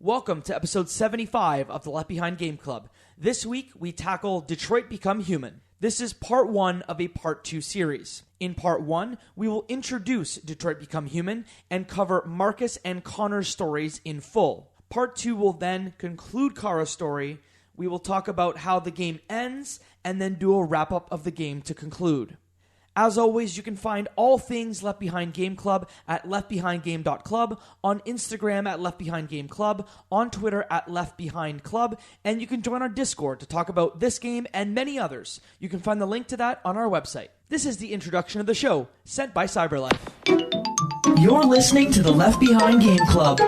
Welcome to episode 75 of the Left Behind Game Club. This week, we tackle Detroit Become Human. This is part 1 of a part 2 series. In part 1, we will introduce Detroit Become Human and cover Markus and Connor's stories in full. Part 2 will then conclude Kara's story. We will talk about how the game ends and then do a wrap-up of the game to conclude. As always, you can find all things Left Behind Game Club at leftbehindgame.club, on Instagram at Left Behind Game Club, on Twitter at Left Behind Club, and you can join our Discord to talk about this game and many others. You can find the link to that on our website. This is the introduction of the show, sent by CyberLife. You're listening to the Left Behind Game Club.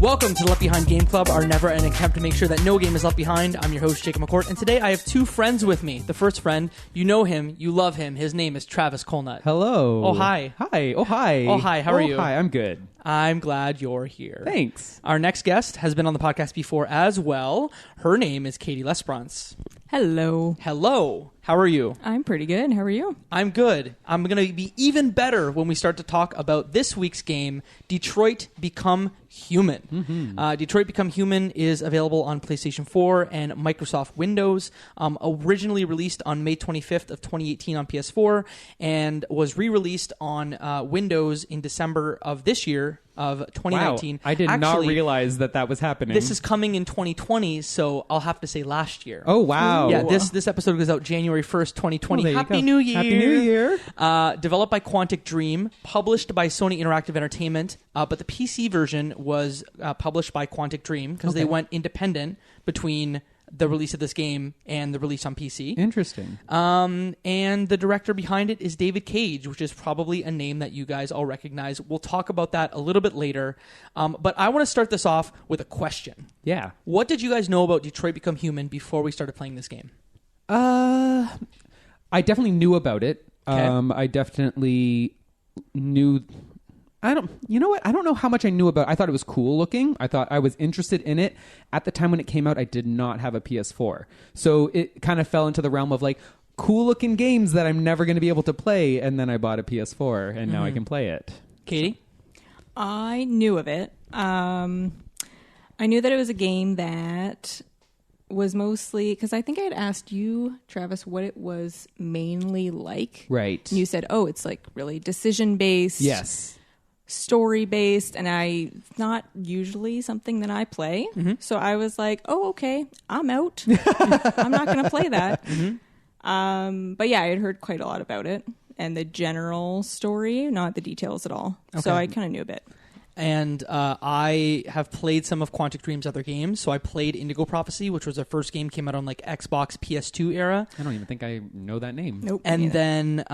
Welcome to Left Behind Game Club, our never-ending attempt to make sure that no game is left behind. I'm your host, Jacob McCourt, and today I have two friends with me. The first friend, you know him, you love him. His name is Travis Colenutt. Hello. Oh, hi. Hi. Oh, hi. Oh, hi. How are you? Hi, I'm good. I'm glad you're here. Thanks. Our next guest has been on the podcast before as well. Her name is Katie Lesperance. Hello. Hello. How are you? I'm pretty good. How are you? I'm good. I'm going to be even better when we start to talk about this week's game, Detroit Become Human. Mm-hmm. Detroit Become Human is available on PlayStation 4 and Microsoft Windows. Originally released on May 25th of 2018 on PS4 and was re-released on Windows in December of this year of 2019. Wow. I did not realize that was happening. This is coming in 2020, so I'll have to say last year. Oh, wow. Yeah, this episode goes out January 1st, 2020. Well, Happy New Year. Happy New Year. Developed by Quantic Dream, published by Sony Interactive Entertainment, but the PC version was published by Quantic Dream because they went independent between the release of this game and the release on PC. Interesting. And the director behind it is David Cage, which is probably a name that you guys all recognize. We'll talk about that a little bit later. But I want to start this off with a question. Yeah. What did you guys know about Detroit Become Human before we started playing this game? I definitely knew about it. Okay. I definitely knew... You know what? I don't know how much I knew about it. I thought it was cool looking. I thought I was interested in it. At the time when it came out, I did not have a PS4. So it kind of fell into the realm of like cool looking games that I'm never going to be able to play. And then I bought a PS4 and now I can play it. Katie? I knew of it. I knew that it was a game that was mostly... Because I think I had asked you, Travis, what it was mainly like. Right. And you said, it's like really decision-based. Yes. Story-based, and it's not usually something that I play. Mm-hmm. So I was like, okay, I'm out. I'm not going to play that. Mm-hmm. But yeah, I had heard quite a lot about it and the general story, not the details at all. Okay. So I kind of knew a bit. And I have played some of Quantic Dream's other games. So I played Indigo Prophecy, which was their first game, came out on like Xbox PS2 era. I don't even think I know that name. Nope. And then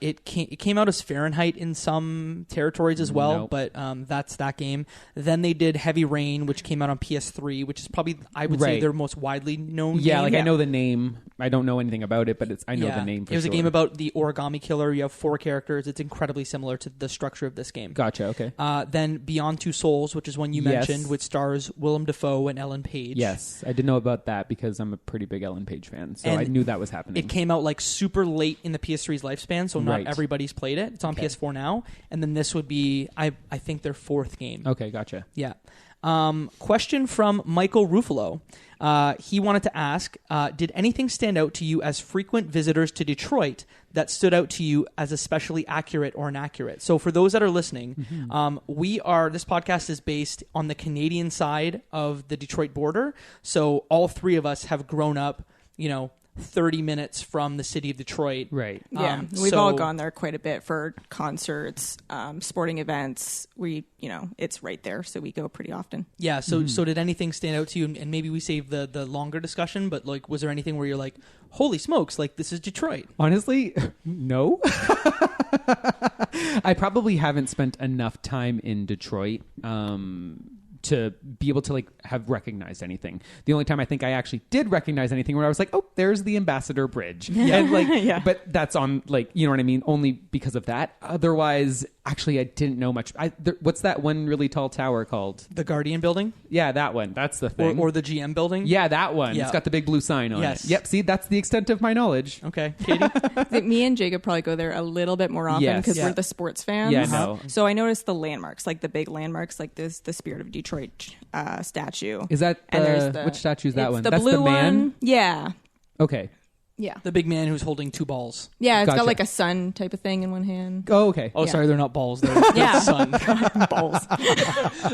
it came out as Fahrenheit in some territories as well, but that's that game. Then they did Heavy Rain, which came out on PS3, which is probably, I would say, their most widely known game. I know the name. I don't know anything about it, but I know the name for sure. It was a game about the origami killer. You have 4 characters. It's incredibly similar to the structure of this game. Gotcha, okay. Then Beyond Two Souls, which is one you mentioned, which stars Willem Dafoe and Ellen Page. Yes, I did know about that because I'm a pretty big Ellen Page fan, so I knew that was happening. It came out like super late in the PS3's lifespan, so not everybody's played it. It's on PS4 now, and then this would be, I think, their 4th game. Okay, gotcha. Yeah. Question from Michael Ruffolo. He wanted to ask, did anything stand out to you as frequent visitors to Detroit that stood out to you as especially accurate or inaccurate? So for those that are listening, this podcast is based on the Canadian side of the Detroit border. So all 3 of us have grown up, 30 minutes from the city of Detroit. Right. Yeah. We've all gone there quite a bit for concerts, sporting events. It's right there, so we go pretty often. Yeah. So did anything stand out to you? And maybe we save the longer discussion, but like, was there anything where you're like, holy smokes, like this is Detroit? Honestly, no. I probably haven't spent enough time in Detroit to be able to like have recognized anything. The only time I think I actually did recognize anything where I was like, oh, there's the Ambassador Bridge. And like, but that's on like, you know what I mean? Only because of that. Otherwise, actually, I didn't know much. What's that one really tall tower called? The Guardian Building? Yeah, that one. That's the thing. Or the GM Building? Yeah, that one. Yeah. It's got the big blue sign on it. Yep, see, that's the extent of my knowledge. Okay. Katie? Me and Jacob probably go there a little bit more often because we're the sports fans. Yeah, no. So I noticed the landmarks, like the big landmarks, like this, the Spirit of Detroit statue. Is that which statue is that one? That's blue the man? One? Yeah. Okay. Yeah. The big man who's holding 2 balls. Yeah, it's got like a sun type of thing in one hand. Oh, okay. Oh, sorry, they're not balls. They're sun. Balls.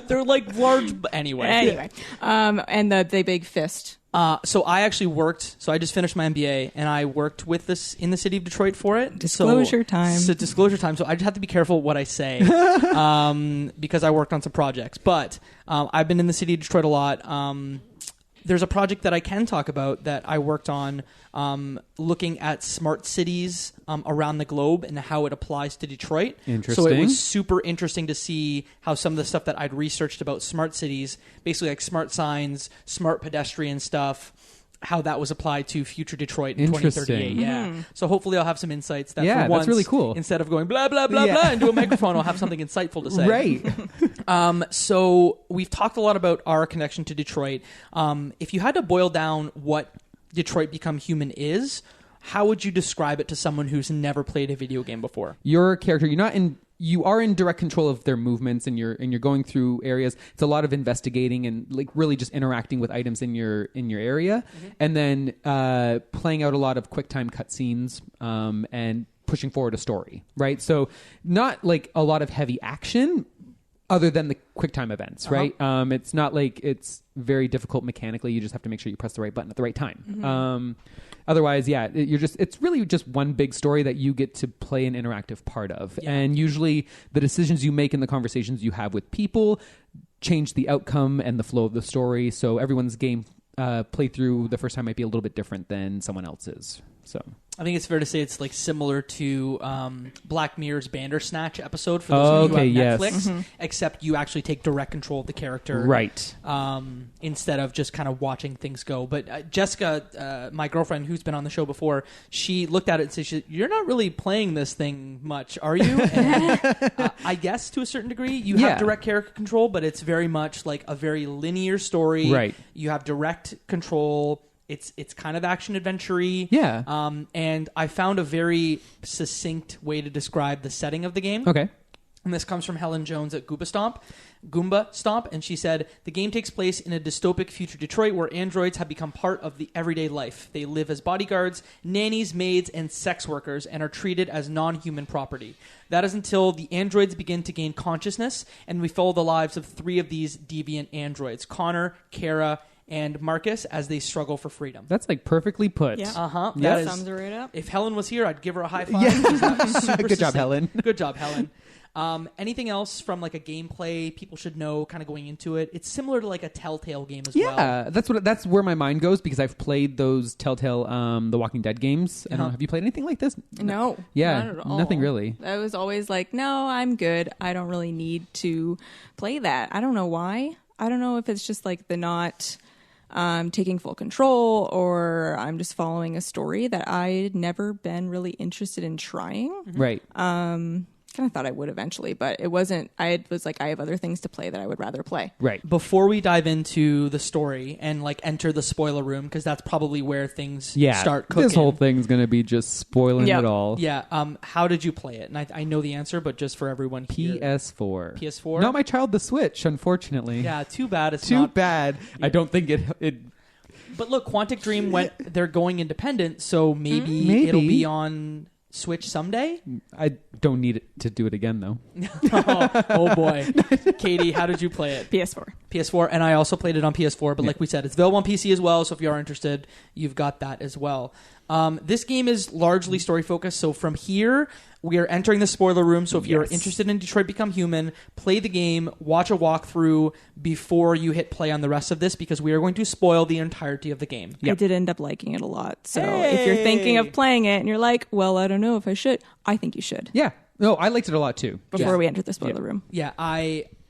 They're like large. Anyway. And the big fist. So I actually worked. So I just finished my MBA, and I worked with this in the city of Detroit for it. Disclosure time. So disclosure time. So I just have to be careful what I say because I worked on some projects. But I've been in the city of Detroit a lot. There's a project that I can talk about that I worked on looking at smart cities around the globe and how it applies to Detroit. Interesting. So it was super interesting to see how some of the stuff that I'd researched about smart cities, basically like smart signs, smart pedestrian stuff, how that was applied to future Detroit in 2038. Yeah. So hopefully I'll have some insights that for once, that's really cool. Instead of going blah, blah, blah, blah into a microphone, I'll have something insightful to say. Right. So we've talked a lot about our connection to Detroit. If you had to boil down what Detroit Become Human is, how would you describe it to someone who's never played a video game before? Your character, you are in direct control of their movements, and you're going through areas. It's a lot of investigating and like really just interacting with items in your area, and then playing out a lot of QuickTime cutscenes and pushing forward a story. Right, so not like a lot of heavy action, other than the QuickTime events. Right, it's not like it's very difficult mechanically. You just have to make sure you press the right button at the right time. Otherwise, it's really just one big story that you get to play an interactive part of. Yeah. And usually the decisions you make and the conversations you have with people change the outcome and the flow of the story. So everyone's game playthrough the first time might be a little bit different than someone else's. So I think it's fair to say it's like similar to Black Mirror's Bandersnatch episode for those of you who have Netflix, except you actually take direct control of the character, right? Instead of just kind of watching things go. But Jessica, my girlfriend, who's been on the show before, she looked at it and said, "You're not really playing this thing much, are you?" And, I guess to a certain degree, you have direct character control, but it's very much like a very linear story. Right? You have direct control. It's kind of action adventure-y. Yeah. And I found a very succinct way to describe the setting of the game. Okay. And this comes from Helen Jones at Goomba Stomp, and she said, the game takes place in a dystopic future Detroit where androids have become part of the everyday life. They live as bodyguards, nannies, maids, and sex workers, and are treated as non-human property. That is until the androids begin to gain consciousness, and we follow the lives of 3 of these deviant androids, Connor, Kara, and Markus, as they struggle for freedom. That's like perfectly put. Yeah. That sums it right up. If Helen was here, I'd give her a high five. Yeah. Good job, Helen. Good job, Helen. Anything else from like a gameplay people should know kind of going into it? It's similar to like a Telltale game as well. Yeah, that's where my mind goes because I've played those Telltale The Walking Dead games. I don't know, have you played anything like this? No. Yeah, not at all. Nothing really. I was always like, no, I'm good. I don't really need to play that. I don't know why. I don't know if it's just like the not taking full control, or I'm just following a story that I'd never been really interested in trying. Right. Kind of thought I would eventually, but it wasn't. I was like, I have other things to play that I would rather play. Right. Before we dive into the story and like enter the spoiler room, because that's probably where things start cooking. This whole thing's going to be just spoiling it all. Yeah. How did you play it? And I know the answer, but just for everyone here. PS4. PS4? Not my child, the Switch, unfortunately. Yeah, too bad. It's too not bad. I don't think it. But look, Quantic Dream they're going independent, so maybe it'll be on Switch someday. I don't need it to do it again, though. oh boy. Katie, how did you play it? PS4, and I also played it on PS4, but like we said, it's available on PC as well, so if you are interested, you've got that as well. This game is largely story focused, so from here we are entering the spoiler room. So if you're interested in Detroit Become Human, play the game, watch a walkthrough before you hit play on the rest of this, because we are going to spoil the entirety of the game. I did end up liking it a lot. So if you're thinking of playing it and you're like, well, I don't know if I should, I think you should. Yeah. No, I liked it a lot too. Before we enter the spoiler room. Yeah,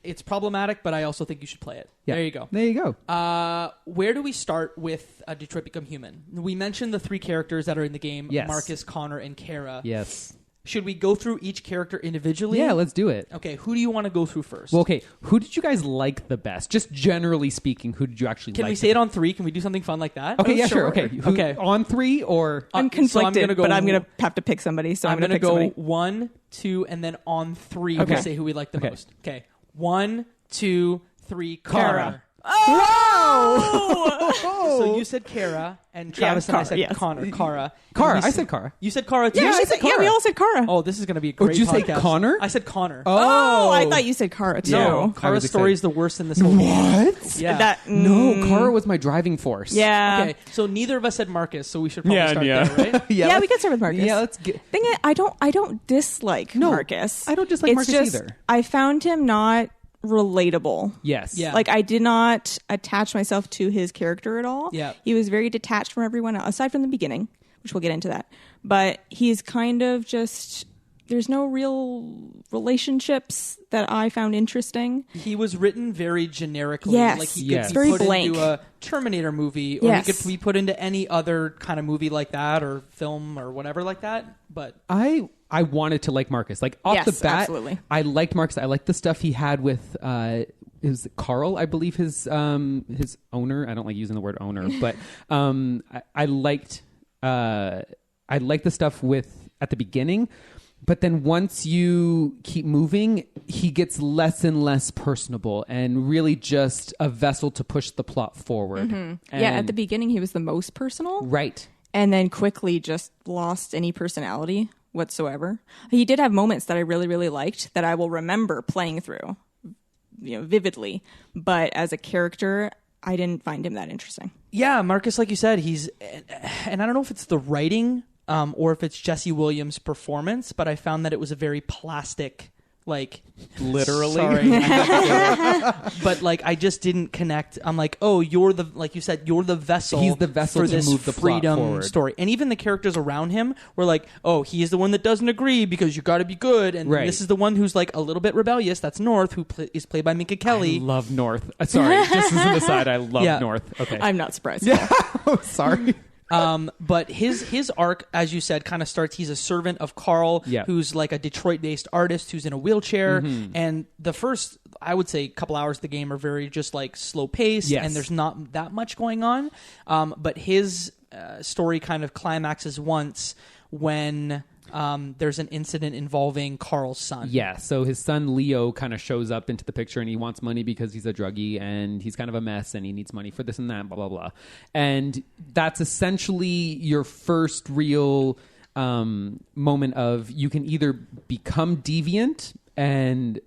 it's problematic, but I also think you should play it. Yeah. There you go. There you go. Where do we start with Detroit Become Human? We mentioned the 3 characters that are in the game, Yes. Markus, Connor, and Kara. Yes. Should we go through each character individually? Yeah, let's do it. Okay, who do you want to go through first? Well, okay, who did you guys like the best? Just generally speaking, who did you actually Can like? we say it on 3? Can we do something fun like that? Okay, Oh, yeah, sure. Okay. Okay. On 3 or... I'm so conflicted, I'm gonna go- but I'm going to have to pick somebody. So I'm going to pick go somebody. 1, 2, and then on 3 Okay. we'll say who we like the Okay. most. Okay, 1, 2, 3, Kara. Kara. Oh! So you said Kara, and Travis and I Kara, said yes. Connor. Kara. Kara. And we I said Kara. You said Kara too? Yeah, I said Kara. we all said Kara. Oh, this is going to be a Oh, great did you say podcast. Connor? I said Connor. Oh, I thought you said Kara too. No, I was Kara's excited. story is the worst in this whole game. What? Yeah. No, Kara was my driving force. Yeah. Okay, so neither of us said Markus, so we should probably start there, right? Yeah, we can start with Markus. Yeah, let's get... Thing is, I don't dislike No, Markus. I don't dislike It's Markus just, either. I found him not relatable. Yes. Yeah. Like, I did not attach myself to his character at all. Yeah. He was very detached from everyone else, aside from the beginning, which we'll get into that. But he's kind of just... There's no real relationships that I found interesting. He was written very generically. Yes. Like he could Yes. be Very put blank. into a Terminator movie, or Yes. he could be put into any other kind of movie like that, or film, or whatever like that. But I wanted to like Markus. Like, off Yes, the bat, absolutely. I liked Markus. I liked the stuff he had with... is Carl, I believe, his owner. I don't like using the word owner, but I liked the stuff with at the beginning. But then once you keep moving, he gets less and less personable and really just a vessel to push the plot forward. Yeah, at the beginning, he was the most personal. Right. And then quickly just lost any personality whatsoever. He did have moments that I really, really liked that I will remember playing through, vividly. But as a character, I didn't find him that interesting. yeah, Markus, like you said, he's... And I don't know if it's the writing... or if it's Jesse Williams' performance, but I found that it was a very plastic, like... Literally. Sorry. I have to say that. But, like, I just didn't connect. I'm like, oh, you're the... Like you said, you're the vessel... He's the vessel for to this move the plot freedom forward. story. And even the characters around him were like, oh, he's the one that doesn't agree because you got to be good. And Right. this is the one who's, like, a little bit rebellious. That's North, who is played by Minka Kelly. I love North. Sorry, just as an aside, I love Yeah. North. Okay. I'm not surprised. Yeah. Oh, sorry. But his arc, as you said, kind of starts. He's a servant of Carl, Yeah. who's like a Detroit-based artist who's in a wheelchair. And the first, I would say, couple hours of the game are very just like slow paced, Yes. and there's not that much going on. But his story kind of climaxes once when there's an incident involving Carl's son. Yeah, so his son Leo kind of shows up into the picture and he wants money because he's a druggie and he's kind of a mess and he needs money for this and that, blah, blah, blah. And that's essentially your first real moment of you can either become deviant and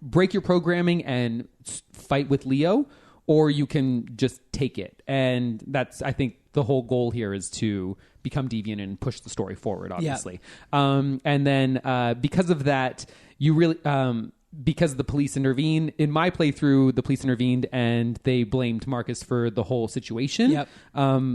break your programming and fight with Leo, or you can just take it. And that's, I think, the whole goal here is to become deviant and push the story forward, obviously. And then because of that, you really... because the police intervened, in my playthrough, the police intervened and they blamed Markus for the whole situation. Yep.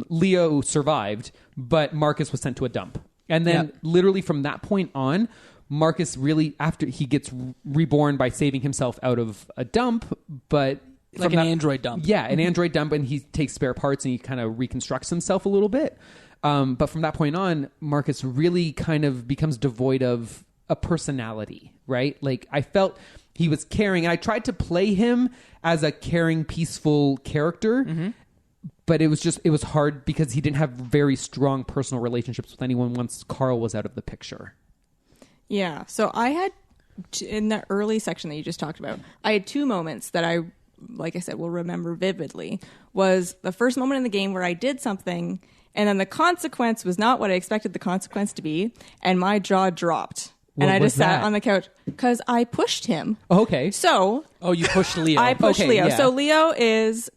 Leo survived, but Markus was sent to a dump. And then literally from that point on, Markus really, after he gets reborn by saving himself out of a dump, but... Like an android dump. Yeah, an android dump, and he takes spare parts and he kind of reconstructs himself a little bit. But from that point on, Markus really kind of becomes devoid of a personality, right? Like, I felt he was caring, and I tried to play him as a caring, peaceful character, but it was hard because he didn't have very strong personal relationships with anyone once Carl was out of the picture. Yeah. So I had, in the early section that you just talked about, I had two moments that I, like I said, will remember vividly. Was the first moment in the game where I did something, and then the consequence was not what I expected the consequence to be, and my jaw dropped. What and I was just sat that? on the couch because I pushed him. Okay. So Oh, you pushed Leo. I pushed Okay, Leo. yeah. So Leo is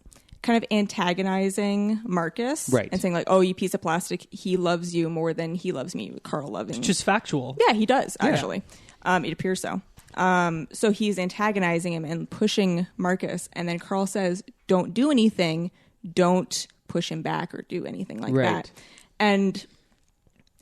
kind of antagonizing Markus, Right. and saying like, "Oh, you piece of plastic, he loves you more than he loves me." Carl loving, Which is factual. yeah, he does actually. It appears so. So he's antagonizing him and pushing Markus, and then Carl says, "Don't do anything. Don't push him back or do anything like Right. that." And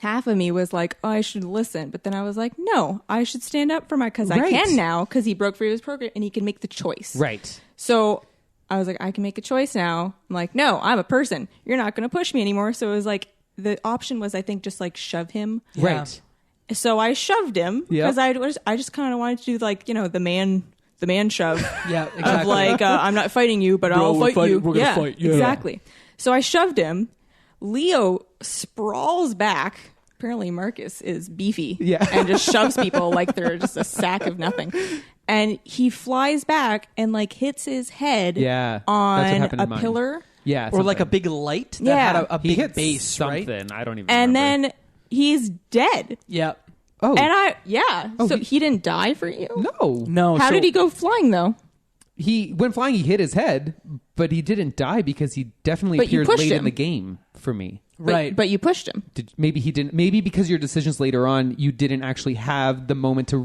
half of me was like, oh, I should listen. But then I was like, no, I should stand up for because I Right. can now, because he broke free of his program and he can make the choice. Right. So I was like, I can make a choice now. I'm like, no, I'm a person. You're not going to push me anymore. So it was like, the option was, I think, just like shove him. Yeah. Right. So I shoved him because I just kind of wanted to do like, the man shove. Yeah, Of exactly. like, I'm not fighting you, but I'll we're fight you. we're gonna fight. Yeah. Exactly. So I shoved him. Leo sprawls back. Apparently Markus is beefy. Yeah. And just shoves people like they're just a sack of nothing. And he flies back and like hits his head Yeah. That's what on happened a in mine. pillar. Yeah. Or like a something. big light that Yeah. had a He big hit base, something. right? I don't even And remember. then he's dead. Yeah. Oh. And so he- he didn't die for you? No. No. How so- did he go flying though? He went flying, he hit his head, but he didn't die because he definitely But you appeared pushed late in him. the game for me. Right. But you pushed him. Maybe he didn't. Maybe because your decisions later on, you didn't actually have the moment to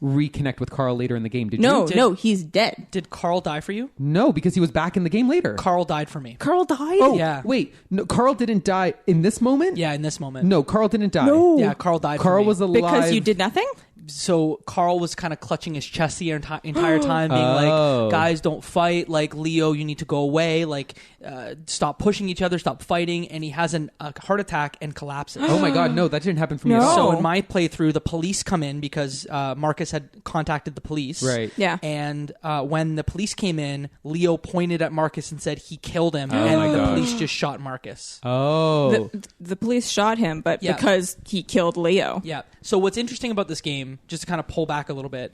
reconnect with Carl later in the game. Did you? No, he's dead. Did Carl die for you? No, because he was back in the game later. Carl died for me. Carl died? Oh, Yeah. Wait, no, Carl didn't die in this moment. Yeah, in this moment. No, Carl didn't die. No. Yeah, Carl died for Carl me. was alive Because you did nothing? So Carl was kind of clutching his chest the entire time, being Oh. like, "Guys, don't fight. Like Leo, you need to go away. Like, stop pushing each other. Stop fighting." And he has a heart attack and collapses. Oh my God, no, that didn't happen for me at No. all. So in my playthrough, the police come in because Markus had contacted the police. Right. Yeah. And when the police came in, Leo pointed at Markus and said he killed him, my and the gosh. police just shot Markus. Oh, The police shot him, but Yeah. because he killed Leo. Yeah. So what's interesting about this game, just to kind of pull back a little bit,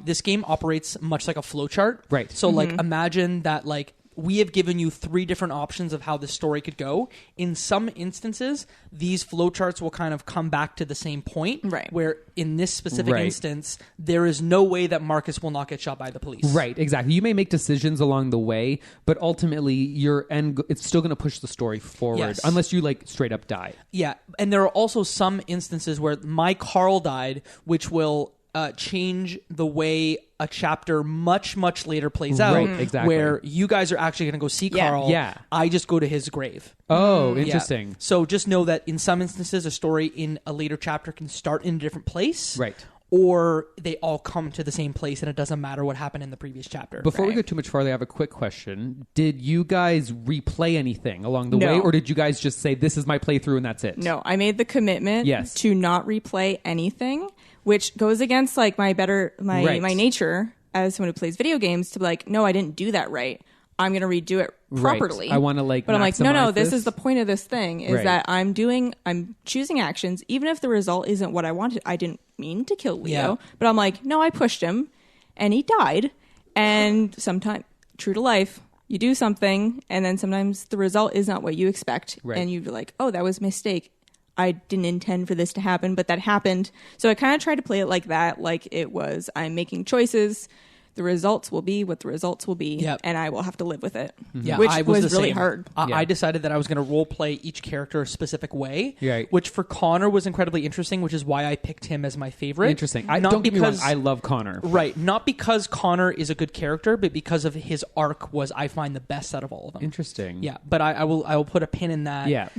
this game operates much like a flowchart. Right. So like imagine that like we have given you 3 different options of how the story could go. In some instances, these flowcharts will kind of come back to the same point. Right. Where in this specific Right. instance, there is no way that Markus will not get shot by the police. right, exactly. You may make decisions along the way, but ultimately, your end it's still going to push the story forward, Yes. unless you like straight up die. Yeah. And there are also some instances where my Carl died, which will change the way a chapter much later plays out. Right, exactly. Where you guys are actually going to go see Yeah. Carl. Yeah. I just go to his grave. Oh, Yeah. interesting. So just know that in some instances, a story in a later chapter can start in a different place. Right. Or they all come to the same place and it doesn't matter what happened in the previous chapter. Before we Right. go too much farther, I have a quick question. Did you guys replay anything along the No. way, or did you guys just say, this is my playthrough and that's it? No, I made the commitment Yes. to not replay anything, which goes against like my Right. nature as someone who plays video games to be like, no, I didn't do that right. I'm going to redo it Right. properly. I wanna, like, but I'm like, no, maximize this this. is the point of this thing is Right. that I'm choosing actions, even if the result isn't what I wanted. I didn't mean to kill Leo, Yeah. but I'm like, no, I pushed him and he died. And sometimes, true to life, you do something and then sometimes the result is not what you expect. Right. And you're like, oh, that was a mistake. I didn't intend for this to happen, but that happened. So I kind of tried to play it like that, like it was I'm making choices. The results will be what the results will be, Yep. and I will have to live with it. Yeah, which I was the really same. hard. Yeah. I decided that I was going to role play each character a specific way, Right. which for Connor was incredibly interesting, which is why I picked him as my favorite. Interesting. Not Don't get me wrong, because- I love Connor. Right, not because Connor is a good character, but because of his arc was I find the best out of all of them. Interesting. Yeah, but I will put a pin in that. Yeah.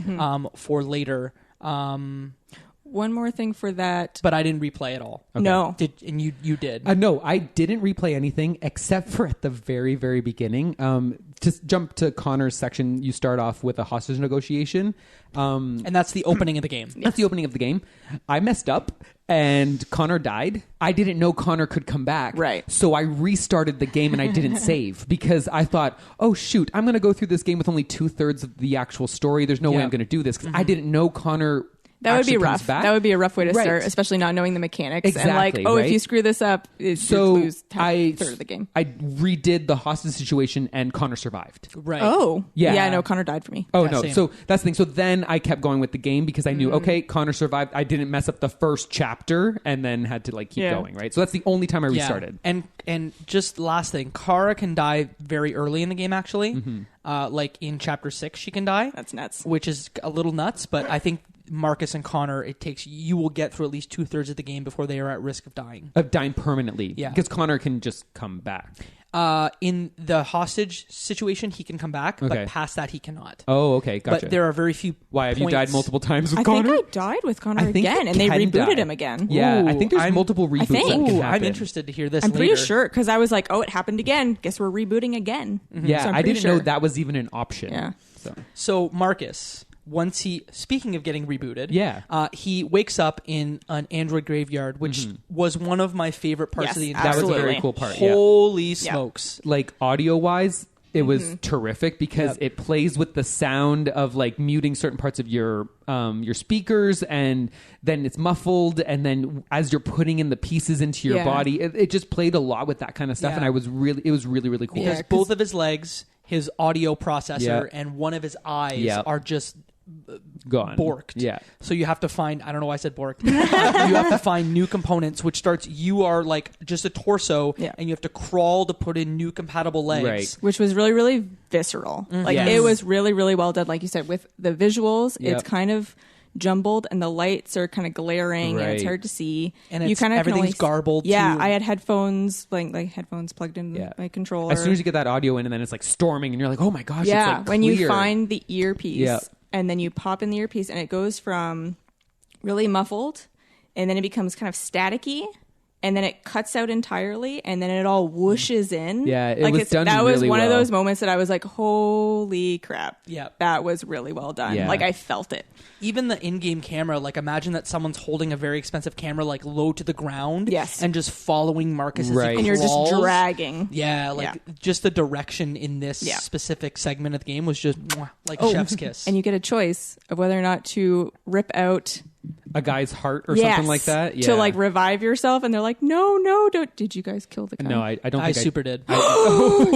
For later. One more thing for that. But I didn't replay at all. No. And you did. No, I didn't replay anything except for at the very, very beginning. Just jump to Connor's section. You start off with a hostage negotiation. And that's the opening of the game. That's the opening of the game. I messed up and Connor died. I didn't know Connor could come back. Right. So I restarted the game and I didn't save because I thought, oh, shoot, I'm going to go through this game with only 2/3 of the actual story. There's no way Yeah. I'm going to do this because I didn't know Connor. That would be actually comes rough. back. That would be a rough way to Right. start, especially not knowing the mechanics. Exactly, and like, oh, right? if you screw this up, you lose half third of the game. I redid the hostage situation and Connor survived. Right. Oh, Yeah. no, Connor died for me. Oh, Yeah, no. same. So that's the thing. So then I kept going with the game because I knew, okay, Connor survived. I didn't mess up the first chapter and then had to like keep Yeah. going, right? So that's the only time I Yeah. restarted. And just last thing, Kara can die very early in the game, actually. Mm-hmm. Like in chapter 6, she can die. That's nuts. Which is a little nuts, but I think Markus and Connor, you will get through at least 2/3 of the game before they are at risk of dying. Of dying permanently. Yeah. Because Connor can just come back. In the hostage situation, he can come back, Okay. but past that, he cannot. Oh, okay, gotcha. But there are very few. Why have you died multiple times with I Connor? think I died with Connor I think again, you and they can rebooted die. him again. Yeah, I Ooh, think there's multiple reboots that think. can Ooh, happen. I'm interested to hear this. I'm later. pretty sure because I was like, "Oh, it happened again. Guess we're rebooting again." Yeah, So I'm I pretty didn't know sure. that was even an option. Yeah. So Markus, once speaking of getting rebooted, Yeah. he wakes up in an android graveyard, which was one of my favorite parts Yes, of the That was a Absolutely. very cool part. Yeah. Holy smokes! Like audio wise, it was terrific because it plays with the sound of like muting certain parts of your speakers, and then it's muffled, and then as you're putting in the pieces into your Yeah. body, it just played a lot with that kind of stuff, Yeah. and it was really cool. Because Yeah, both of his legs, his audio processor, Yeah. and one of his eyes Yeah. are just Gone. borked. Yeah. So you have to find, I don't know why I said borked. You have to find new components, which starts, you are like just a torso, Yeah. and you have to crawl to put in new compatible legs. Right. Which was really, really visceral. Like Yes. it was really, really well done. Like you said, with the visuals, Yep. it's kind of jumbled, and the lights are kind of glaring, and it's Right. hard to see. And you it's, kind of everything's garbled, Yeah, too. I had headphones, like headphones plugged in Yeah. my controller. As soon as you get that audio in, and then it's like storming, and you're like, oh my gosh, yeah, it's like when you clear. find the earpiece, Yep. and then you pop in the earpiece, and it goes from really muffled, and then it becomes kind of staticky. And then it cuts out entirely, and then it all whooshes in. Yeah, it like was done that was really one of well. those moments that I was like, "Holy crap!" Yeah. that was really well done. Yeah. Like I felt it. Even the in-game camera, like imagine that someone's holding a very expensive camera like low to the ground, Yes. and just following Marcus as Right. he And you're just crawls. dragging. Yeah, like just the direction in this Yeah. specific segment of the game was just like Oh, chef's kiss. And you get a choice of whether or not to rip out a guy's heart or yes, something like that. Yeah. to like revive yourself, and they're like, "No, don't." Did you guys kill the guy? No, I don't I think super did.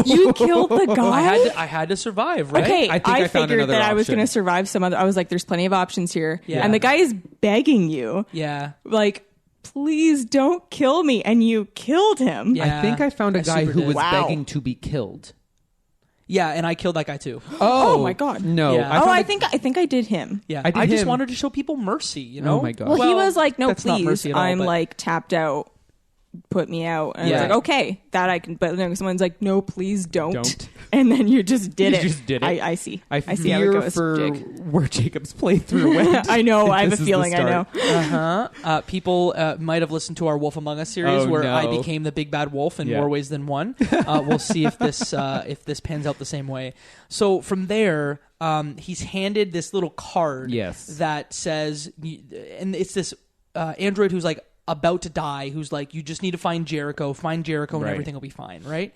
You killed the guy. I had to survive, right? Okay, I think I found figured another that I was option. going to survive some other. I was like, "There's plenty of options here," Yeah. and the guy is begging you, Yeah. like, "Please don't kill me," and you killed him. Yeah. I think I found a I guy super who did. was Wow. begging to be killed. Yeah, and I killed that guy too. Oh my God. No. Yeah. I found a- think I did him. Yeah, I did just him. wanted to show people mercy, you know? Oh my God. Well, he was like, "No, that's not please, mercy at all, I'm but- like tapped out. Put me out." And Yeah. I was like, "Okay, that I can." But then someone's like, "No, please don't." Don't. And then you just did You it. just did it. I see. I see how it fear goes. for Jake. where Jacob's playthrough went. I know. I have This a is the feeling. I know. start. People might have listened to our Wolf Among Us series Oh, where no. I became the big bad wolf in Yeah. more ways than one. We'll see if this pans out the same way. So from there, he's handed this little card Yes. that says, and it's this android who's like about to die, who's like, you just need to find Jericho, and Right. everything will be fine, right?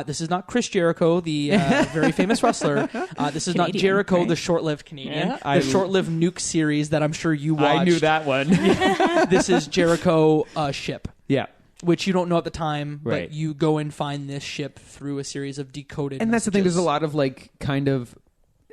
This is not Chris Jericho, the very famous wrestler. This is not Canadian, Jericho, right? the short-lived Canadian, Yeah, the short-lived Nuke series that I'm sure you watched. I knew that one. This is Jericho ship, Yeah. which you don't know at the time, Right. but you go and find this ship through a series of decoded And that's the thing. There's a messages. lot of like kind of.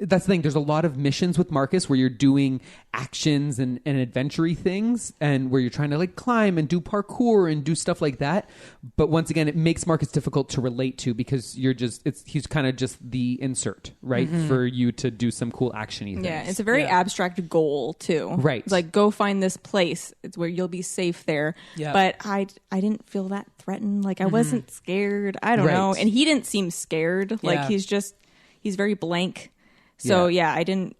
That's the thing. There's a lot of missions with Marcus where you're doing actions and adventure-y things, and where you're trying to like climb and do parkour and do stuff like that. But once again, it makes Marcus difficult to relate to because he's kind of just the insert, right, for you to do some cool action-y things. Yeah, it's a very Yeah. abstract goal too. Right. It's like, go find this place. It's where you'll be safe there. Yeah. But I didn't feel that threatened. Like I wasn't scared. I don't Right. know. And he didn't seem scared. Like Yeah. he's very blank. So yeah, I didn't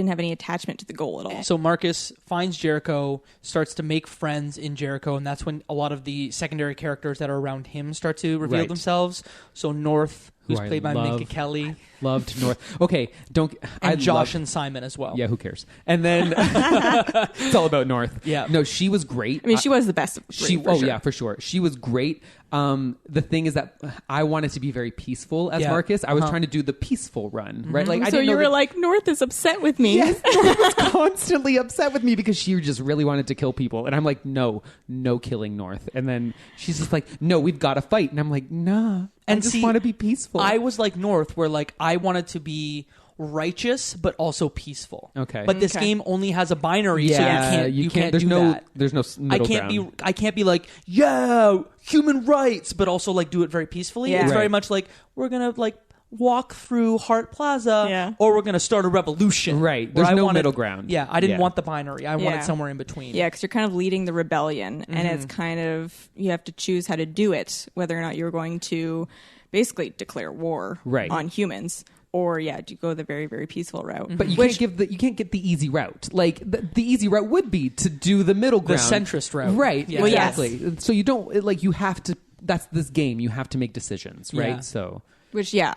have any attachment to the goal at all. So Marcus finds Jericho, starts to make friends in Jericho, and that's when a lot of the secondary characters that are around him start to reveal Right. themselves. So North, who's Who I played by love. Minka Kelly, Loved North. Okay, don't. and Josh love- and Simon as well. Yeah, who cares? And then it's all about North. Yeah. No, she was great. I mean, she was the best of the three, for sure. Yeah, for sure. She was great. The thing is that I wanted to be very peaceful as Yeah. Marcus. I was trying to do the peaceful run, right? Like I So didn't you know were that- like, North is upset with me. Yes, North was constantly upset with me because she just really wanted to kill people. And I'm like, no killing North. And then she's just like, no, we've got to fight. And I'm like, nah, I And just see, want to be peaceful. I was like North, where like I wanted to be righteous but also peaceful. Okay. But this Okay. game only has a binary, so you can't there's do no, that. There's no middle ground. I can't be like, yeah, human rights, but also like do it very peacefully. Yeah. It's very Right. much like we're gonna like walk through Hart Plaza, Yeah. or we're gonna start a revolution. Right. where There's I no wanted- middle ground. Yeah, I didn't Yeah. want the binary. I wanted Yeah. somewhere in between. Yeah, because you're kind of leading the rebellion, and it's kind of, you have to choose how to do it, whether or not you're going to basically declare war Right. on humans. Or do you go the very, very peaceful route? But you can't get the easy route. Like the easy route would be to do the middle ground, the centrist route, right? Yeah. Well, Exactly. So you don't you have to. That's this game. You have to make decisions, right? Yeah. So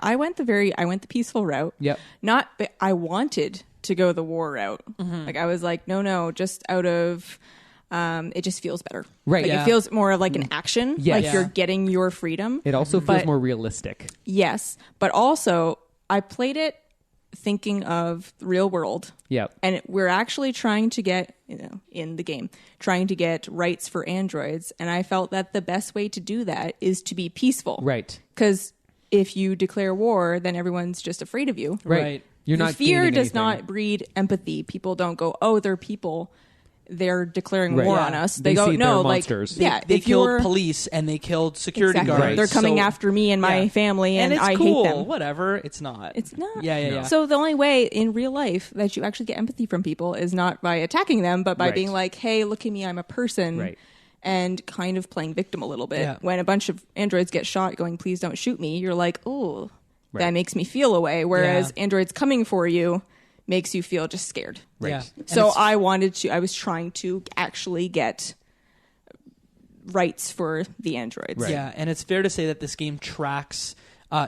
I went the peaceful route. Yep. But I wanted to go the war route. Like I was like, no, just out of. It just feels better. Right. Like Yeah. It feels more like an action. Yes. Like you're getting your freedom. it also feels But- more realistic. Yes. But also, I played it thinking of the real world. Yep. And we're actually trying to get, in the game, trying to get rights for androids. And I felt that the best way to do that is to be peaceful. Right. Because if you declare war, then everyone's just afraid of you. Right. You're The not fear gaining does anything. not breed empathy. People don't go, oh, they're people. They're declaring Right. war Yeah. on us. They They go, see no, they're like, monsters. They if killed you're police and they killed security exactly. guards. They're coming So- after me and my Yeah. family, and it's I cool. hate them. Whatever. It's not. It's not. Yeah. So the only way in real life that you actually get empathy from people is not by attacking them, but by Right. being like, "Hey, look at me, I'm a person," Right. and kind of playing victim a little bit. Yeah. When a bunch of androids get shot, going, "Please don't shoot me," you're like, "Oh, Right. that makes me feel away." Whereas Yeah. androids coming for you makes you feel just scared. Right. Yeah. So And I was trying to actually get rights for the androids. Right. Yeah, and it's fair to say that this game tracks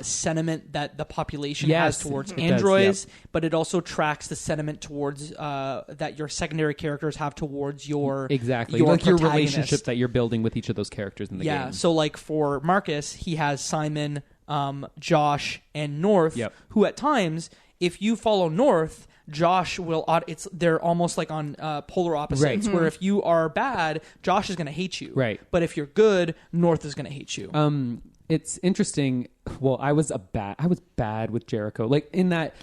sentiment that the population Yes, has towards it does, androids, but it also tracks the sentiment towards that your secondary characters have towards your Exactly. your Like your protagonist. relationship that you're building with each of those characters in the Yeah, game. so like for Markus, he has Simon, Josh, and North, Yep. who at times, if you follow North, Josh will. They're almost like on polar opposites. Right. Where if you are bad, Josh is going to hate you. Right. But if you're good, North is going to hate you. It's interesting. Well, I was bad with Jericho. Like in that.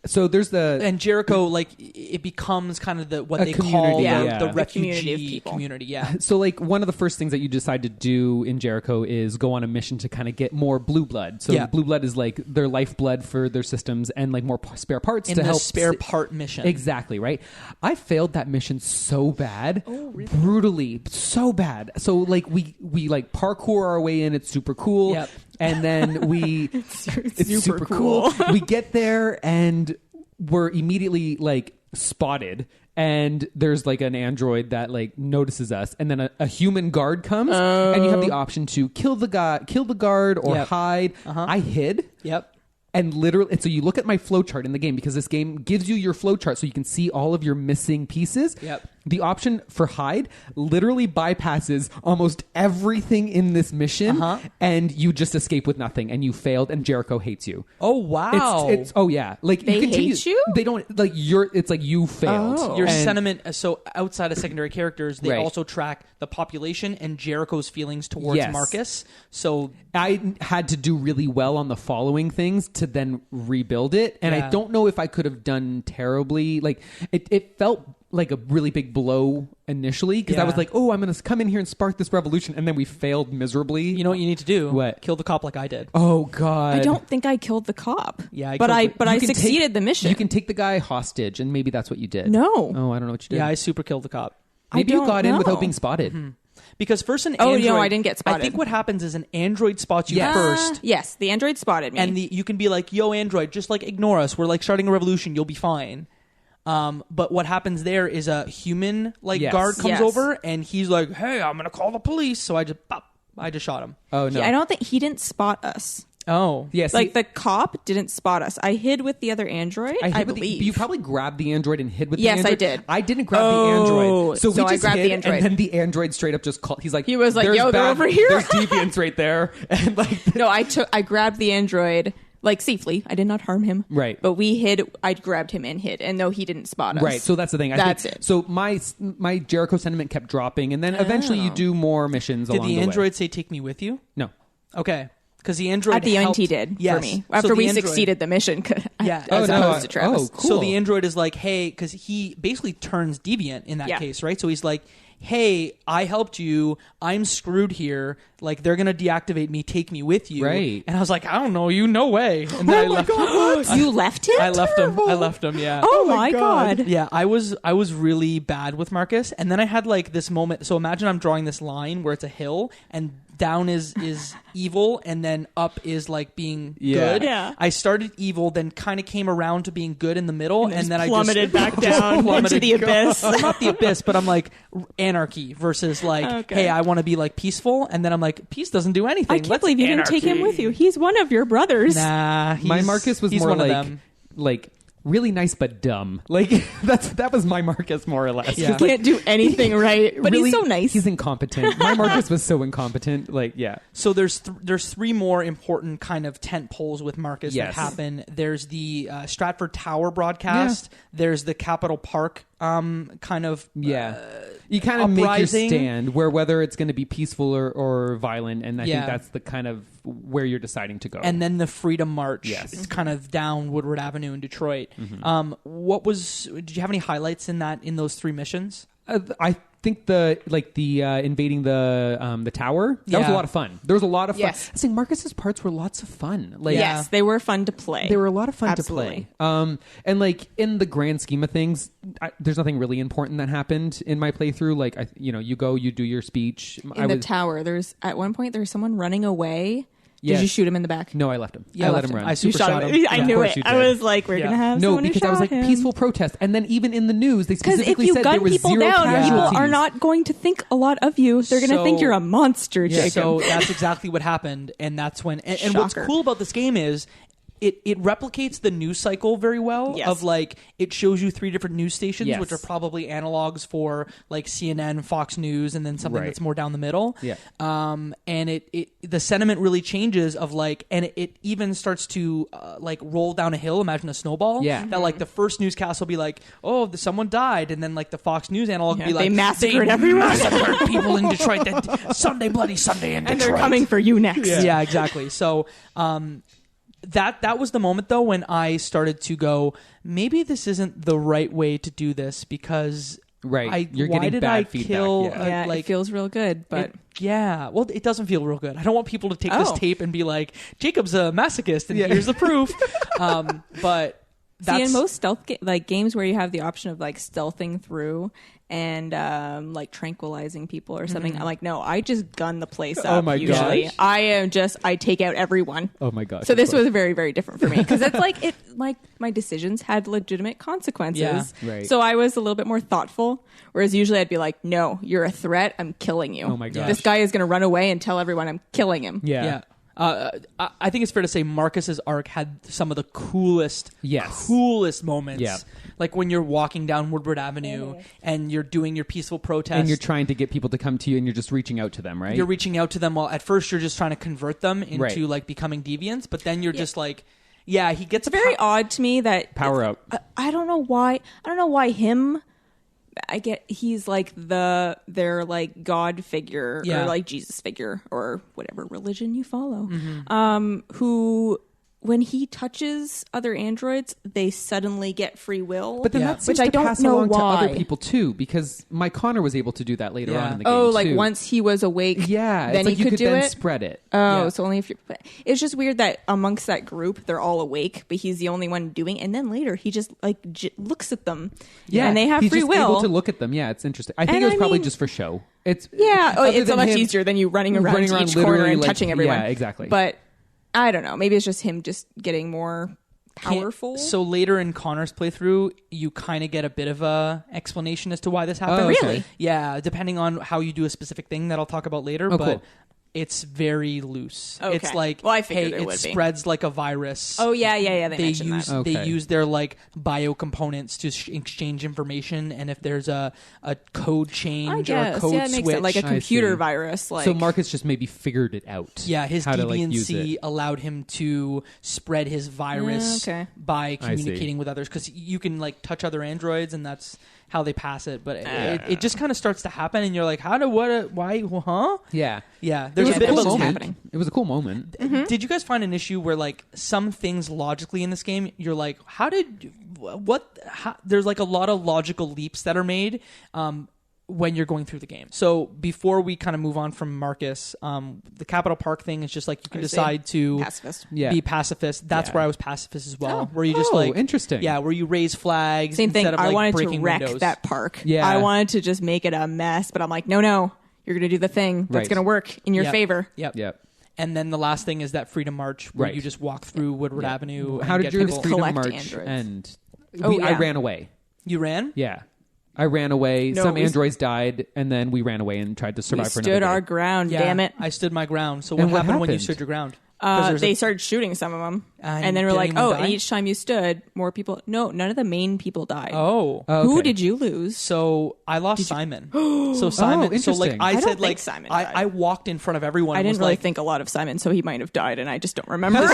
So there's the And Jericho, like, it becomes kind of what A they community, call yeah. the The refugee community of people. community. Yeah. So, like, one of the first things that you decide to do in Jericho is go on a mission to kind of get more blue blood. So, Yeah. blue blood is like their lifeblood for their systems and like more spare parts In to the help spare part mission. Exactly, right? I failed that mission so bad. Oh, really? Brutally, so bad. So, like, we like parkour our way in. It's super cool. Yep. And then it's super cool. We get there and we're immediately like spotted, and there's like an android that like notices us, and then a human guard comes, and you have the option to kill the guard, or Yep. hide. I hid. Yep. And literally, and so you look at my flowchart in the game, because this game gives you your flowchart so you can see all of your missing pieces. Yep. The option for hide literally bypasses almost everything in this mission, and you just escape with nothing, and you failed, and Jericho hates you. Oh, wow. It's oh yeah, like They you continue, hate you? They don't like it's like you failed. Oh. Your And- sentiment, so outside of secondary characters, they Right. also track the population and Jericho's feelings towards Yes. Markus. So I had to do really well on the following things to then rebuild it. And Yeah. I don't know if I could have done terribly. Like, it felt like a really big blow initially, because I was Yeah. like, oh, I'm going to come in here and spark this revolution. And then we failed miserably. you know what you need to do? What? Kill the cop like I did. Oh, God. I don't think I killed the cop. Yeah, I but killed I the- but You I can succeeded take- the mission. You can take the guy hostage, and maybe that's what you did. No. Oh, I don't know what you did. Yeah, I super killed the cop. maybe I you don't got in know. without being spotted. Because first an Oh, android... no, I didn't get I spotted. think what happens is an android spots you Yes. first, Yes, the android spotted me. and you can be like, yo, android, just like ignore us. We're like starting a revolution. You'll be fine. But what happens there is a human Yes. guard comes Yes. over, and he's like, hey, I'm going to call the police. So I just shot him. Oh, no. I don't think he didn't spot us. Oh. Yes. Like the cop didn't spot us. I hid with the other android. I, hid with believe you probably grabbed the android and hid with Yes, the I android. did. I didn't grab the Oh, android. So we so I just grabbed hid, the android. and then the android straight up just called. He's like, He was like, "There's yo, they're over here." There's deviants right there." And like, No, I grabbed the android like safely. I did not harm him. Right. But we hid. I grabbed him and hid, and no, he didn't spot us. right. So that's the thing. That's think, it. So my Jericho sentiment kept dropping, and then eventually you do more missions Did along the the way. android say, take me with you? No. Okay. Because the android At the end, helped- he did Yes. for me So after the we android- succeeded the mission. Yeah. as Oh, no. opposed to Travis. Oh, cool. So the android is like, hey, because he basically turns deviant in that Yeah. case, right? So he's like, hey, I helped you. I'm screwed here. Like, they're going to deactivate me, take me with you. Right. And I was like, I don't know you, no way. And then I left You left him? I left him. I left him, yeah. Oh, my God. Yeah, I was really bad with Markus, and then I had like this moment. So imagine I'm drawing this line where it's a hill, and down is evil, and then up is like being Yeah. good. Yeah. I started evil, then kind of came around to being good in the middle, and then plummeted I just back down plummeted. into the abyss. Well, not the abyss, but I'm like anarchy versus like, Okay. hey, I want to be like peaceful, and then I'm like, peace doesn't do anything. I can't believe you didn't take him with you. He's one of your brothers. Nah, My Marcus was he's more one of like them. really nice but dumb. Like that was my Marcus more or less. Yeah. He can't do anything right, but Really, he's so nice. He's incompetent. My Marcus was so incompetent. Like, yeah. So there's three more important kind of tent poles with Marcus that Yes. happen. There's the Stratford Tower broadcast. Yeah. There's the Capitol Park kind of You kind of make your uprising. stand where whether it's going to be peaceful or violent, and I Yeah. think that's the kind of where you're deciding to go. and then the Freedom March. Yes. It's kind of down Woodward Avenue in Detroit. Mm-hmm. Did you have any highlights in those three missions? I think the invading the tower, that was a Yeah. lot of fun. There was a lot of fun. Yes. I think Marcus's parts were lots of fun. Like, Yeah. Yes, they were fun to play. they were a lot of fun Absolutely. to play. And like in the grand scheme of things, there's nothing really important that happened in my playthrough. Like, you go, you do your speech. In the tower, at one point there's someone running away. Yes. Did you shoot him in the back? No, I left him. Yeah, I I let left him him. run. I You super shot shot him. him. I Yeah. knew Of it. course you I did. was like, we're Yeah. gonna have No, someone who because I was shot like him. peaceful protest, and then even in the news, they Because specifically if you said gun there was people zero down, people casualties. are not going to think a lot of you. They're going to think you're a monster, Jacob. So that's exactly what happened, and that's when. And what's Shocker. cool about this game is it replicates the news cycle very well. Yes. Of like it shows you three different news stations, Yes. which are probably analogs for like CNN, Fox News, and then something Right. that's more down the middle. Yeah. And it the sentiment really changes of like, and it even starts to like roll down a hill. Imagine a snowball. Yeah. That like the first newscast will be like, oh, someone died, and then like the Fox News analog will be Yeah, like, they massacred everyone. massacred people in Detroit. That Sunday, bloody Sunday in and Detroit. they're coming for you next. Yeah, exactly. So that was the moment though when I started to go, maybe this isn't the right way to do this because Right. You're why getting did bad I feedback, kill yeah. Yeah, like it feels real good, but well, it doesn't feel real good. I don't want people to take this Oh. tape and be like, Jacob's a masochist and here's the proof. But that's see, in most stealth games where you have the option of like stealthing through and like tranquilizing people or something, I'm like, no, I just gun the place up. Oh my usually, gosh. I take out everyone. Oh my gosh. So of this course. was very, very different for me because it's like my decisions had legitimate consequences. Yeah. Right. So I was a little bit more thoughtful. Whereas usually I'd be like, no, you're a threat. I'm killing you. Oh my gosh. This guy is going to run away and tell everyone I'm killing him. Yeah. I think it's fair to say Marcus's arc had some of the coolest moments. Yeah. Like when you're walking down Woodward Avenue and you're doing your peaceful protest. And you're trying to get people to come to you, and you're just reaching out to them, right? You're reaching out to them. Well, at first you're just trying to convert them into Right. like becoming deviants, but then you're just like, yeah, he gets It's very odd to me that Power up. I don't know why. I don't know why him. I get he's like their like God figure Yeah. or like Jesus figure or whatever religion you follow. Mm-hmm. Who when he touches other androids, they suddenly get free will. But then Yeah. that seems Which I to don't pass know along why. to other people too, because Mike Connor was able to do that later on in the game. oh, like too. once he was awake, Yeah, then it's like he you could do then it. spread it. Oh, Yeah. so only if you're. It's just weird that amongst that group, they're all awake, but he's the only one doing. And then later, he just like looks at them. Yeah, and they have he's free just will. able to look at them. Yeah, it's interesting. I think And it was I probably mean- just for show. It's Yeah, other it's so than much him easier than you running around to each corner literally, and like, touching everyone. Yeah, exactly. But I don't know. Maybe it's just him just getting more powerful. So later in Connor's playthrough, you kind of get a bit of a explanation as to why this happened. Oh, okay. Really? Yeah, depending on how you do a specific thing that I'll talk about later. Oh, but cool. it's very loose. Okay. It's like, Well, I figured hey, it it would be. spreads like a virus. Oh yeah. They They mentioned use that. Okay. they use their like biocomponents to exchange information, and if there's a code I change or a guess. code Yeah, it makes switch, sense. Like a I computer see. virus. Like so Marcus just maybe figured it out. yeah, his how to, like, use deviancy it. allowed him to spread his virus Yeah, okay. by I see. communicating with others, because you can like touch other androids, and that's how they pass it. But it just kind of starts to happen, and you're like, why, huh? Yeah. Yeah, It there's was a bit cool of a moment. happening. It was a cool moment. Did you guys find an issue where like some things logically in this game, you're like, there's like a lot of logical leaps that are made when you're going through the game. So before we kind of move on from Marcus, the Capitol Park thing is just like you can decide to pacifist. Yeah. be pacifist. That's Yeah. where I was pacifist as well. Oh. Where you just like, interesting. yeah, where you raise flags Same thing. instead of I like wanted to breaking wreck windows. that park. Yeah. I wanted to just make it a mess, but I'm like, no. You're going to do the thing that's Right. going to work in your Yep. favor. Yep. And then the last thing is that Freedom March where Right. you just walk through Woodward Avenue. How and did get your people. Freedom collect March androids. end? Oh, I yeah. ran away. You ran? Yeah. I ran away. No, Some we- androids died, and then we ran away and tried to We survive for stood another our day. ground, Yeah, damn it. I stood my ground. So And what what happened when you happened? stood your ground? 'Cause there's They a- started shooting some of them. And And then we're did like, anyone oh, die? and each time you stood, more people. No, none of the main people died. Oh. Oh, Who okay. did you lose? So I lost Simon. So Simon. So like interesting. I I don't said, think like Simon died. I walked in front of everyone. I and didn't was really like, think a lot of Simon, so he might have died, and I just don't remember.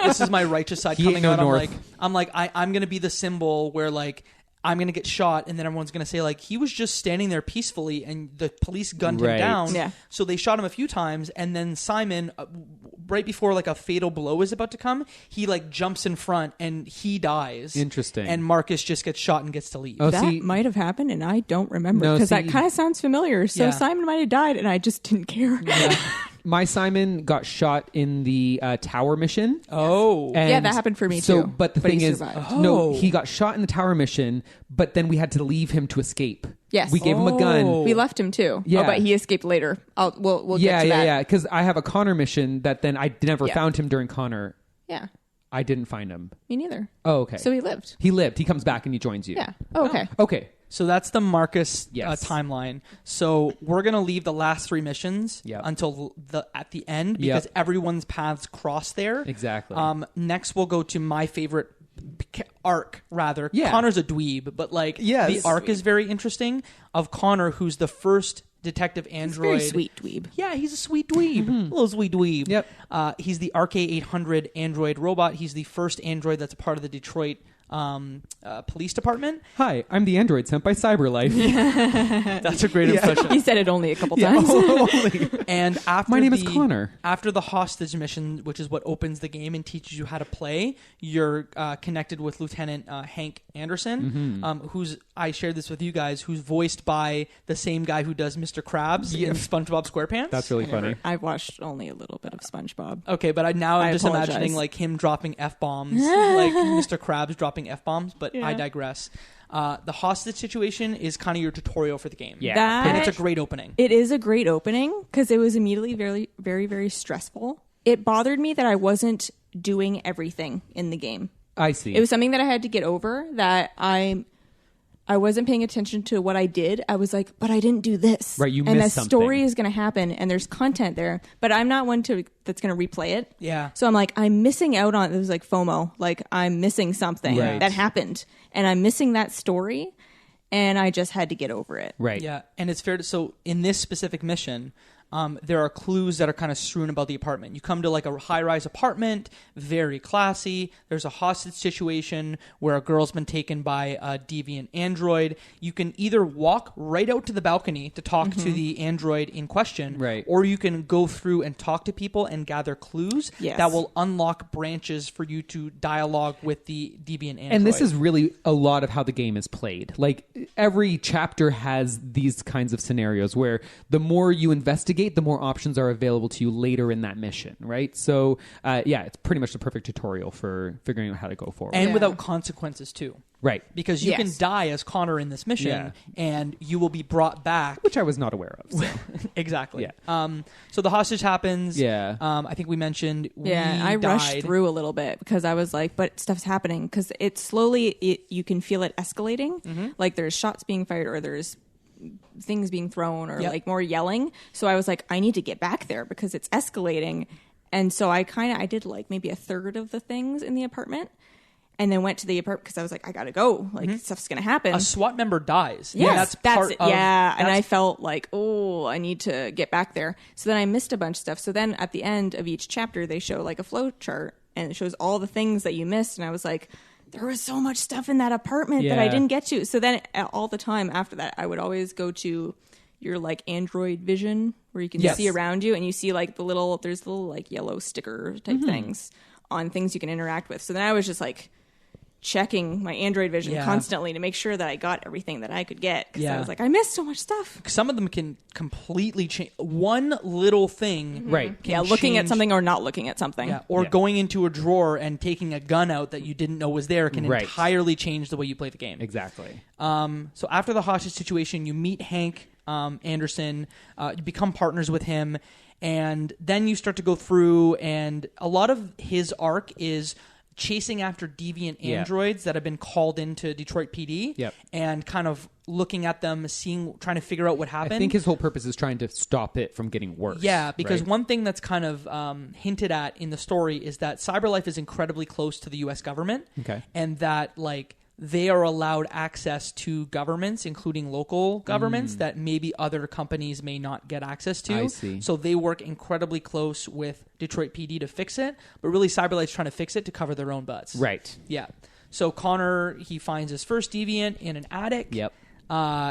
this is my righteous side He coming ain't no out. North. I'm like I'm gonna be the symbol where like I'm gonna get shot, and then everyone's gonna say like he was just standing there peacefully, and the police gunned him Right. down. Yeah. So they shot him a few times, and then Simon, right before like a fatal blow is about to come, he like jumps in front and he dies. Interesting. And Markus just gets shot and gets to leave. Oh, that see- might have happened, and I don't remember No, because that see- kind of sounds familiar. So Yeah. Simon might have died, and I just didn't care. My Simon got shot in the tower mission. Oh. And Yeah, that happened for me, so, too. But the But he thing is, survived. no, Oh. he got shot in the tower mission, but then we had to leave him to escape. Yes. We gave him a gun. Oh. We left him too. Yeah. Oh, but he escaped later. We'll Yeah, get to that. yeah. Because I have a Connor mission that then I never Yeah. found him during Connor. Yeah, I didn't find him. me neither. Oh, okay. So he lived. He lived. He comes back and he joins you. Yeah. Oh, okay. Okay. So that's the Markus Yes. timeline. So we're gonna leave the last three missions Yep. until at the end because Yep. everyone's paths cross there. Exactly. Next, we'll go to my favorite arc. Rather, Yeah. Connor's a dweeb, but like Yes. the arc is very interesting of Connor, who's the first detective android. Very sweet dweeb. Yeah, he's a sweet dweeb. A little sweet dweeb. Yep. He's the RK-800 android robot. He's the first android that's a part of the Detroit police department. Hi, I'm the android sent by CyberLife. That's a great impression. He said it only a couple times. And after My name is Connor. After the hostage mission, which is what opens the game and teaches you how to play, you're connected with Lieutenant Hank Anderson, who's I shared this with you guys, who's voiced by the same guy who does Mr. Krabs in SpongeBob SquarePants. That's really funny. I've watched only a little bit of SpongeBob. Okay, but I'm I just apologize. imagining like him dropping F-bombs, like Mr. Krabs dropping F-bombs, but I Yeah. digress. The hostage situation is kind of your tutorial for the game. Yeah. That- And it's a great opening. It is a great opening because it was immediately very, very, very stressful. It bothered me that I wasn't doing everything in the game. I see. It was something that I had to get over, that I wasn't paying attention to what I did. I was like, but I didn't do this. Right, you and missed the something. story is going to happen, and there's content there. But I'm not one that's going to replay it. Yeah. So I'm like, I'm missing out on. It was like FOMO. Like I'm missing something Right. that happened, and I'm missing that story, and I just had to get over it. right. Yeah, and it's fair to so in this specific mission, there are clues that are kind of strewn about the apartment. You come to like a high-rise apartment, very classy. There's a hostage situation where a girl's been taken by a deviant android. You can either walk right out to the balcony to talk to the android in question, Right. or you can go through and talk to people and gather clues Yes. that will unlock branches for you to dialogue with the deviant android. And this is really a lot of how the game is played. Like every chapter has these kinds of scenarios where the more you investigate, the more options are available to you later in that mission, right? So, yeah, it's pretty much the perfect tutorial for figuring out how to go forward. and Yeah. without consequences too. right. Because you can Yes. die as Connor in this mission, Yeah. and you will be brought back. Which I was not aware of. So. Exactly. Yeah. So the hostage happens. Yeah. I think we mentioned. Yeah, we I rushed died. through a little bit because I was like, but stuff's happening because you can feel it escalating. Mm-hmm. Like there's shots being fired or there's things being thrown or Yep. like more yelling. So I was like, I need to get back there because it's escalating. And so I did like maybe a third of the things in the apartment and then went to the apartment because I was like, I gotta go. Like stuff's going to happen. A SWAT member dies. Yes, And that's part it. of. Yeah, and I that's- felt like, oh, I need to get back there. So then I missed a bunch of stuff. So then at the end of each chapter, they show like a flow chart and it shows all the things that you missed. And I was like, there was so much stuff in that apartment that I Yeah. didn't get to. So then all the time after that, I would always go to your like Android vision where you can Yes. see around you and you see like there's little like yellow sticker type things on things you can interact with. So then I was just like checking my Android vision Yeah. constantly to make sure that I got everything that I could get. Because Yeah. I was like, I missed so much stuff. Some of them can completely change. One little thing. Right. can Yeah, looking at change- something or not looking at something. Yeah, or Yeah. going into a drawer and taking a gun out that you didn't know was there can Right. entirely change the way you play the game. Exactly. So after the hostage situation, you meet Hank Anderson. You become partners with him, and then you start to go through, and a lot of his arc is chasing after deviant androids that have been called into Detroit PD and kind of looking at them, trying to figure out what happened. I think his whole purpose is trying to stop it from getting worse. Yeah, because right? one thing that's kind of hinted at in the story is that CyberLife is incredibly close to the U.S. government, and that like they are allowed access to governments, including local governments, that maybe other companies may not get access to. I see. So they work incredibly close with Detroit PD to fix it, but really CyberLife's trying to fix it to cover their own butts. Right. Yeah. So Connor, he finds his first deviant in an attic. Yep.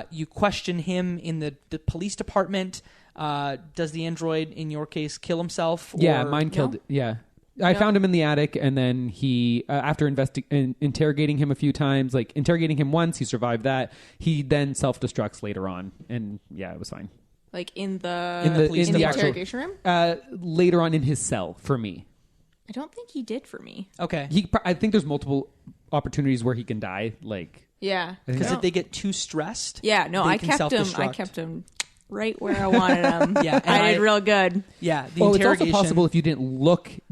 You question him in the police department. Does the android, in your case, kill himself? Yeah, mine killed. No? Yeah. I found him in the attic, and then he, after interrogating him a few times, like interrogating him once, he survived that. He then self-destructs later on, and yeah, it was fine. Like in the actual interrogation room? Later on in his cell, for me. I don't think he did for me. Okay. I think there's multiple opportunities where he can die, like... Yeah. Because if they get too stressed, yeah, no, they I can kept him. self-destruct. I kept him right where I wanted him. Yeah, and I did real good. Yeah, the Well, it's interrogation. also possible if you didn't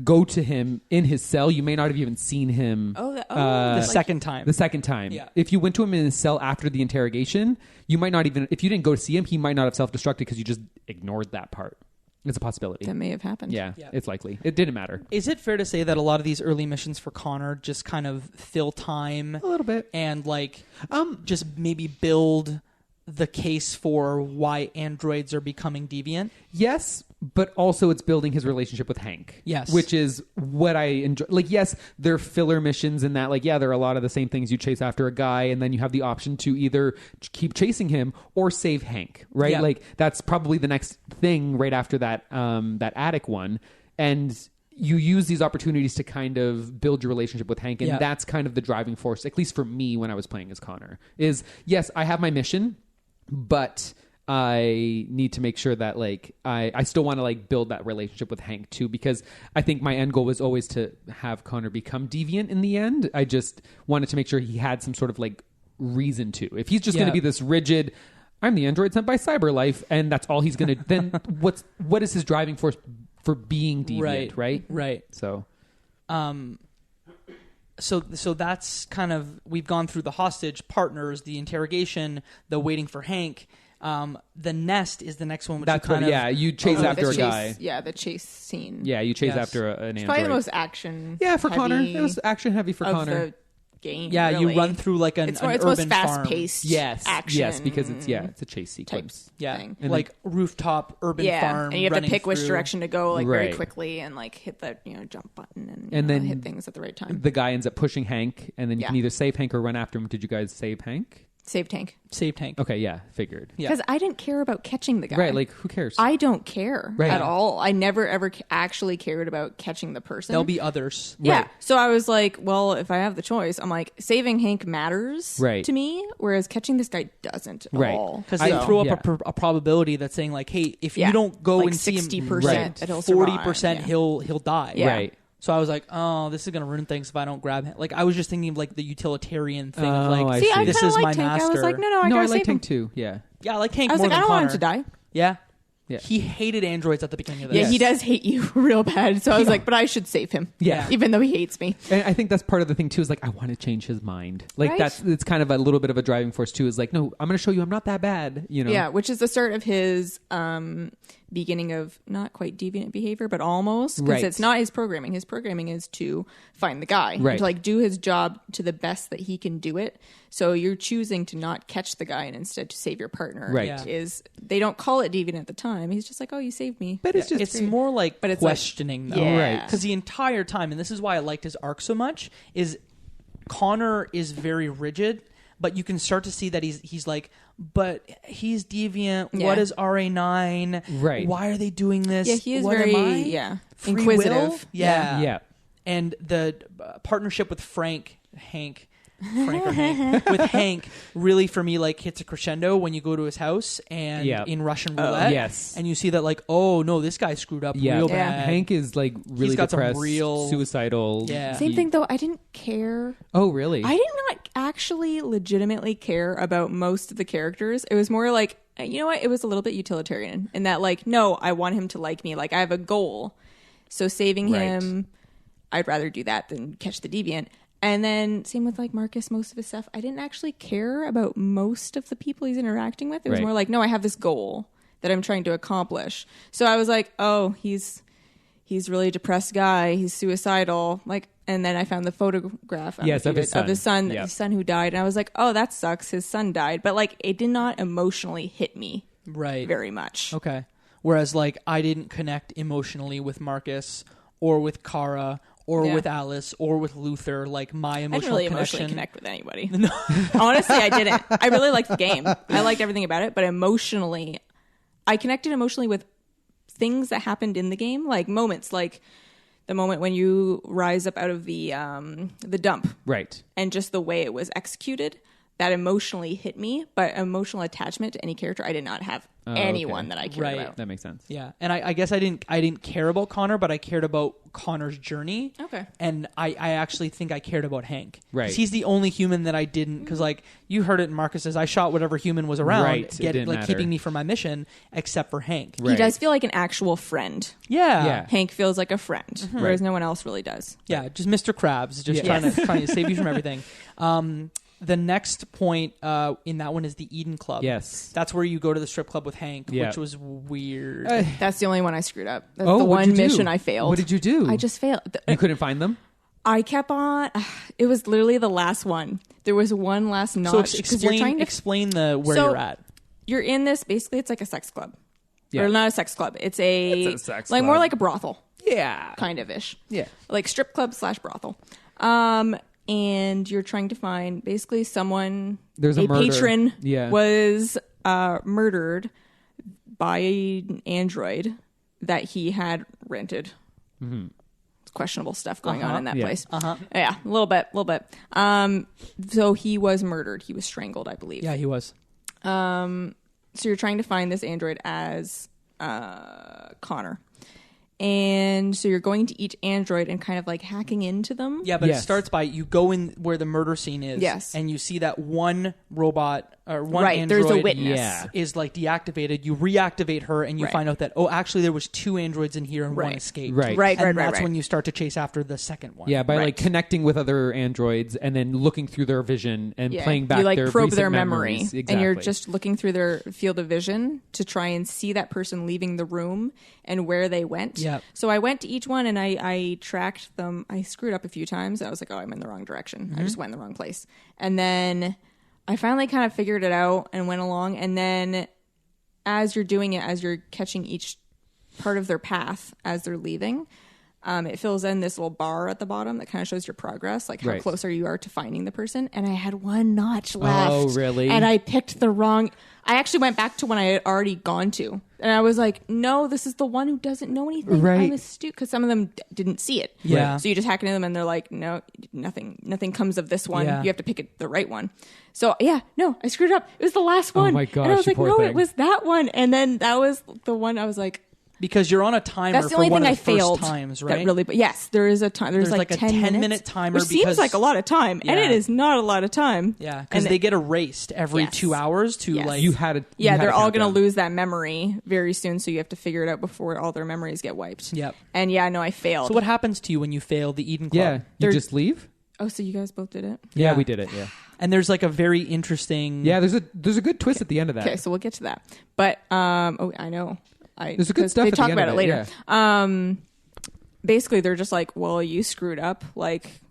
go to him in his cell, you may not have even seen him. The second time. The second time. Yeah. If you went to him in his cell after the interrogation, you might not even... If you didn't go to see him, he might not have self-destructed because you just ignored that part. It's a possibility. That may have happened. Yeah, it's likely. It didn't matter. Is it fair to say that a lot of these early missions for Connor just kind of fill time A little bit. and like just maybe build the case for why androids are becoming deviant? Yes, but also it's building his relationship with Hank. Yes. Which is what I enjoy. Like, yes, they're filler missions in that, like, yeah, there are a lot of the same things you chase after a guy, and then you have the option to either keep chasing him or save Hank, right? Yeah. Like, that's probably the next thing right after that, that attic one. And you use these opportunities to kind of build your relationship with Hank, and that's kind of the driving force, at least for me when I was playing as Connor, is, yes, I have my mission, but I need to make sure that like I still want to like build that relationship with Hank too, because I think my end goal was always to have Connor become deviant in the end. I just wanted to make sure he had some sort of like reason to. If he's just going to be this rigid, I'm the android sent by CyberLife, and that's all he's going to, then what is his driving force for being deviant, right? Right. So So that's kind of, we've gone through the hostage, partners, the interrogation, the waiting for Hank. The nest is the next one. Which that's you kind what, of, you chase after a guy. Yeah, the chase scene. Yeah, you chase Yes. after an android. Probably the most action. Yeah, for Connor. It was action heavy for of Connor. the game. Yeah, really. you run through like an It's urban most farm. fast-paced. Yes, action. yes, because it's a chase sequence. Yeah, thing. And like rooftop urban farm. and you have to running pick which through. direction to go like very Right. quickly and like hit the jump button and, And then hit things at the right time. The guy ends up pushing Hank, and then you Yeah. can either save Hank or run after him. Did you guys save Hank? Save Tank. Saved Hank. Okay, yeah, figured. Yeah. Because I didn't care about catching the guy. Right, like who cares? I don't care Right. at all. I never ever actually cared about catching the person. There'll be others. Yeah. Right. So I was like, well, if I have the choice, I'm like, saving Hank matters Right. to me, whereas catching this guy doesn't at Right. all. Because I- they throw up yeah. a probability that's saying like, hey, if Yeah. you don't go Like and see him, 60% that he'll survive. 40% Yeah. he'll die. Yeah. Right. So I was like, oh, this is gonna ruin things if I don't grab him. Like I was just thinking of like the utilitarian thing of Oh, like, I See, I this kind is of my like Tank. master. I was like, no, I no, gotta I save like him. Tank too. Yeah. Yeah, I like Hank I was more like, I than don't want him Connor. to die. Yeah. Yeah. He hated androids at the beginning of this. Yeah, he does hate you real bad. So I was like, but I should save him. Yeah. Even though he hates me. And I think that's part of the thing too. Is like I want to change his mind. Like Right? it's kind of a little bit of a driving force too. Is like, no, I'm going to show you I'm not that bad. You know. Yeah, which is the start of his beginning of not quite deviant behavior, but almost. Because Right. it's not his programming. His programming is to find the guy. Right. To like do his job to the best that he can do it. So you're choosing to not catch the guy and instead to save your partner. Right. Which is, they don't call it deviant at the time. He's just like, oh, you saved me. But it's just It's more like But it's like- questioning though. Yeah. Right. Because the entire time, and this is why I liked his arc so much, is Connor is very rigid, but you can start to see that he's like, but he's deviant. Yeah. What is RA9? Right. Why are they doing this? Yeah, he is what very, am I? yeah, Free inquisitive. will? Yeah. Yeah. And the partnership with Frank or Hank, with Hank really for me like hits a crescendo when you go to his house and Yeah. in Russian roulette. yes. And you see that like, oh no, this guy screwed up Yeah. real Yeah. bad. Hank is like really got some depressed, real- suicidal. Yeah. Same thing though. I didn't care. Oh, really? I did not actually legitimately care about most of the characters. It was more like you know what? It was a little bit utilitarian in that, like, no, I want him to like me. Like, I have a goal. So saving him, I'd rather do that than catch the deviant. And then same with like Markus, most of his stuff. I didn't actually care about most of the people he's interacting with. It was more like, no, I have this goal that I'm trying to accomplish. So I was like, oh, he's really a depressed guy. He's suicidal. Like, and then I found the photograph of his son. His son who died. And I was like, oh, that sucks. His son died. But like, it did not emotionally hit me very much. Okay. Whereas like, I didn't connect emotionally with Markus or with Kara or with Alice or with Luther. Like, my emotional connection. I didn't really emotionally connect with anybody. No. Honestly, I didn't. I really liked the game. I liked everything about it. But emotionally, I connected emotionally with things that happened in the game, like moments, like the moment when you rise up out of the dump, right, and just the way it was executed, that emotionally hit me. But emotional attachment to any character, I did not have anyone that I cared about. That makes sense. Yeah, and I guess I didn't care about Connor, but I cared about Connor's journey. Okay, and I actually think I cared about Hank. Right, 'cause he's the only human that I didn't. Because like you heard it in Marcus's, I shot whatever human was around, keeping me from my mission, except for Hank. Right. He does feel like an actual friend. Yeah. Hank feels like a friend, whereas no one else really does. Yeah, just Mr. Krabs, just trying to save you from everything. The next point in that one is the Eden Club. Yes. That's where you go to the strip club with Hank, which was weird. That's the only one I screwed up. That's the one mission I failed. What did you do? I just failed. You couldn't find them? I kept on. It was literally the last one. There was one last notch. So explain where you're at. You're in this, basically it's like a sex club. Yeah. Or not a sex club. It's a sex like club. More like a brothel. Yeah. Kind of ish. Yeah. Like strip club / brothel. And you're trying to find basically someone. There's a murder. Patron Yeah. was murdered by an android that he had rented. Mm-hmm. Questionable stuff going on in that place. Yeah, a little bit. So he was murdered. He was strangled, I believe. Yeah, he was. So you're trying to find this android as Connor. And so you're going to each android and kind of like hacking into them. Yeah, but it starts by you go in where the murder scene is. Yes. And you see that one robot or one android there's a witness. is like deactivated. You reactivate her and you find out that, actually there was 2 androids in here and one escaped. Right. And that's when you start to chase after the second one. Yeah, by like connecting with other androids and then looking through their vision and playing back you like their probe recent their memory. memories. Exactly. And you're just looking through their field of vision to try and see that person leaving the room and where they went. Yep. So I went to each one and I tracked them. I screwed up a few times. I was like, I'm in the wrong direction. I just went in the wrong place. And then I finally kind of figured it out and went along. And then as you're doing it, as you're catching each part of their path as they're leaving, it fills in this little bar at the bottom that kind of shows your progress, like how close you are to finding the person. And I had one notch left. Oh, really? And I picked the wrong. I actually went back to when I had already gone to. And I was like, no, this is the one who doesn't know anything. Right. I'm astute. Because some of them didn't see it. Yeah. So you just hack into them and they're like, no, nothing comes of this one. Yeah. You have to pick the right one. So yeah, no, I screwed up. It was the last one. Oh my gosh, and I was like, poor no, thing. it was that one. And then that was the one I was like, Because you're on a timer that's the for only one thing of I the first failed. times, right? That really, but yes, there is a time. There's like 10 a 10 minutes, minute timer which seems like a lot of time, and it is not a lot of time. Yeah, because they get erased every 2 hours to like. You had it. They're all going to lose that memory very soon, so you have to figure it out before all their memories get wiped. Yep. And I failed. So what happens to you when you fail the Eden Club? Yeah, you just leave. Oh, so you guys both did it? Yeah, we did it. Yeah. And there's like a very interesting. Yeah, there's a good twist at the end of that. Okay, so we'll get to that. But I know. There's a good stuff. They at talk the end about of it later. Yeah. Basically, they're just like, "Well, you screwed up. Like,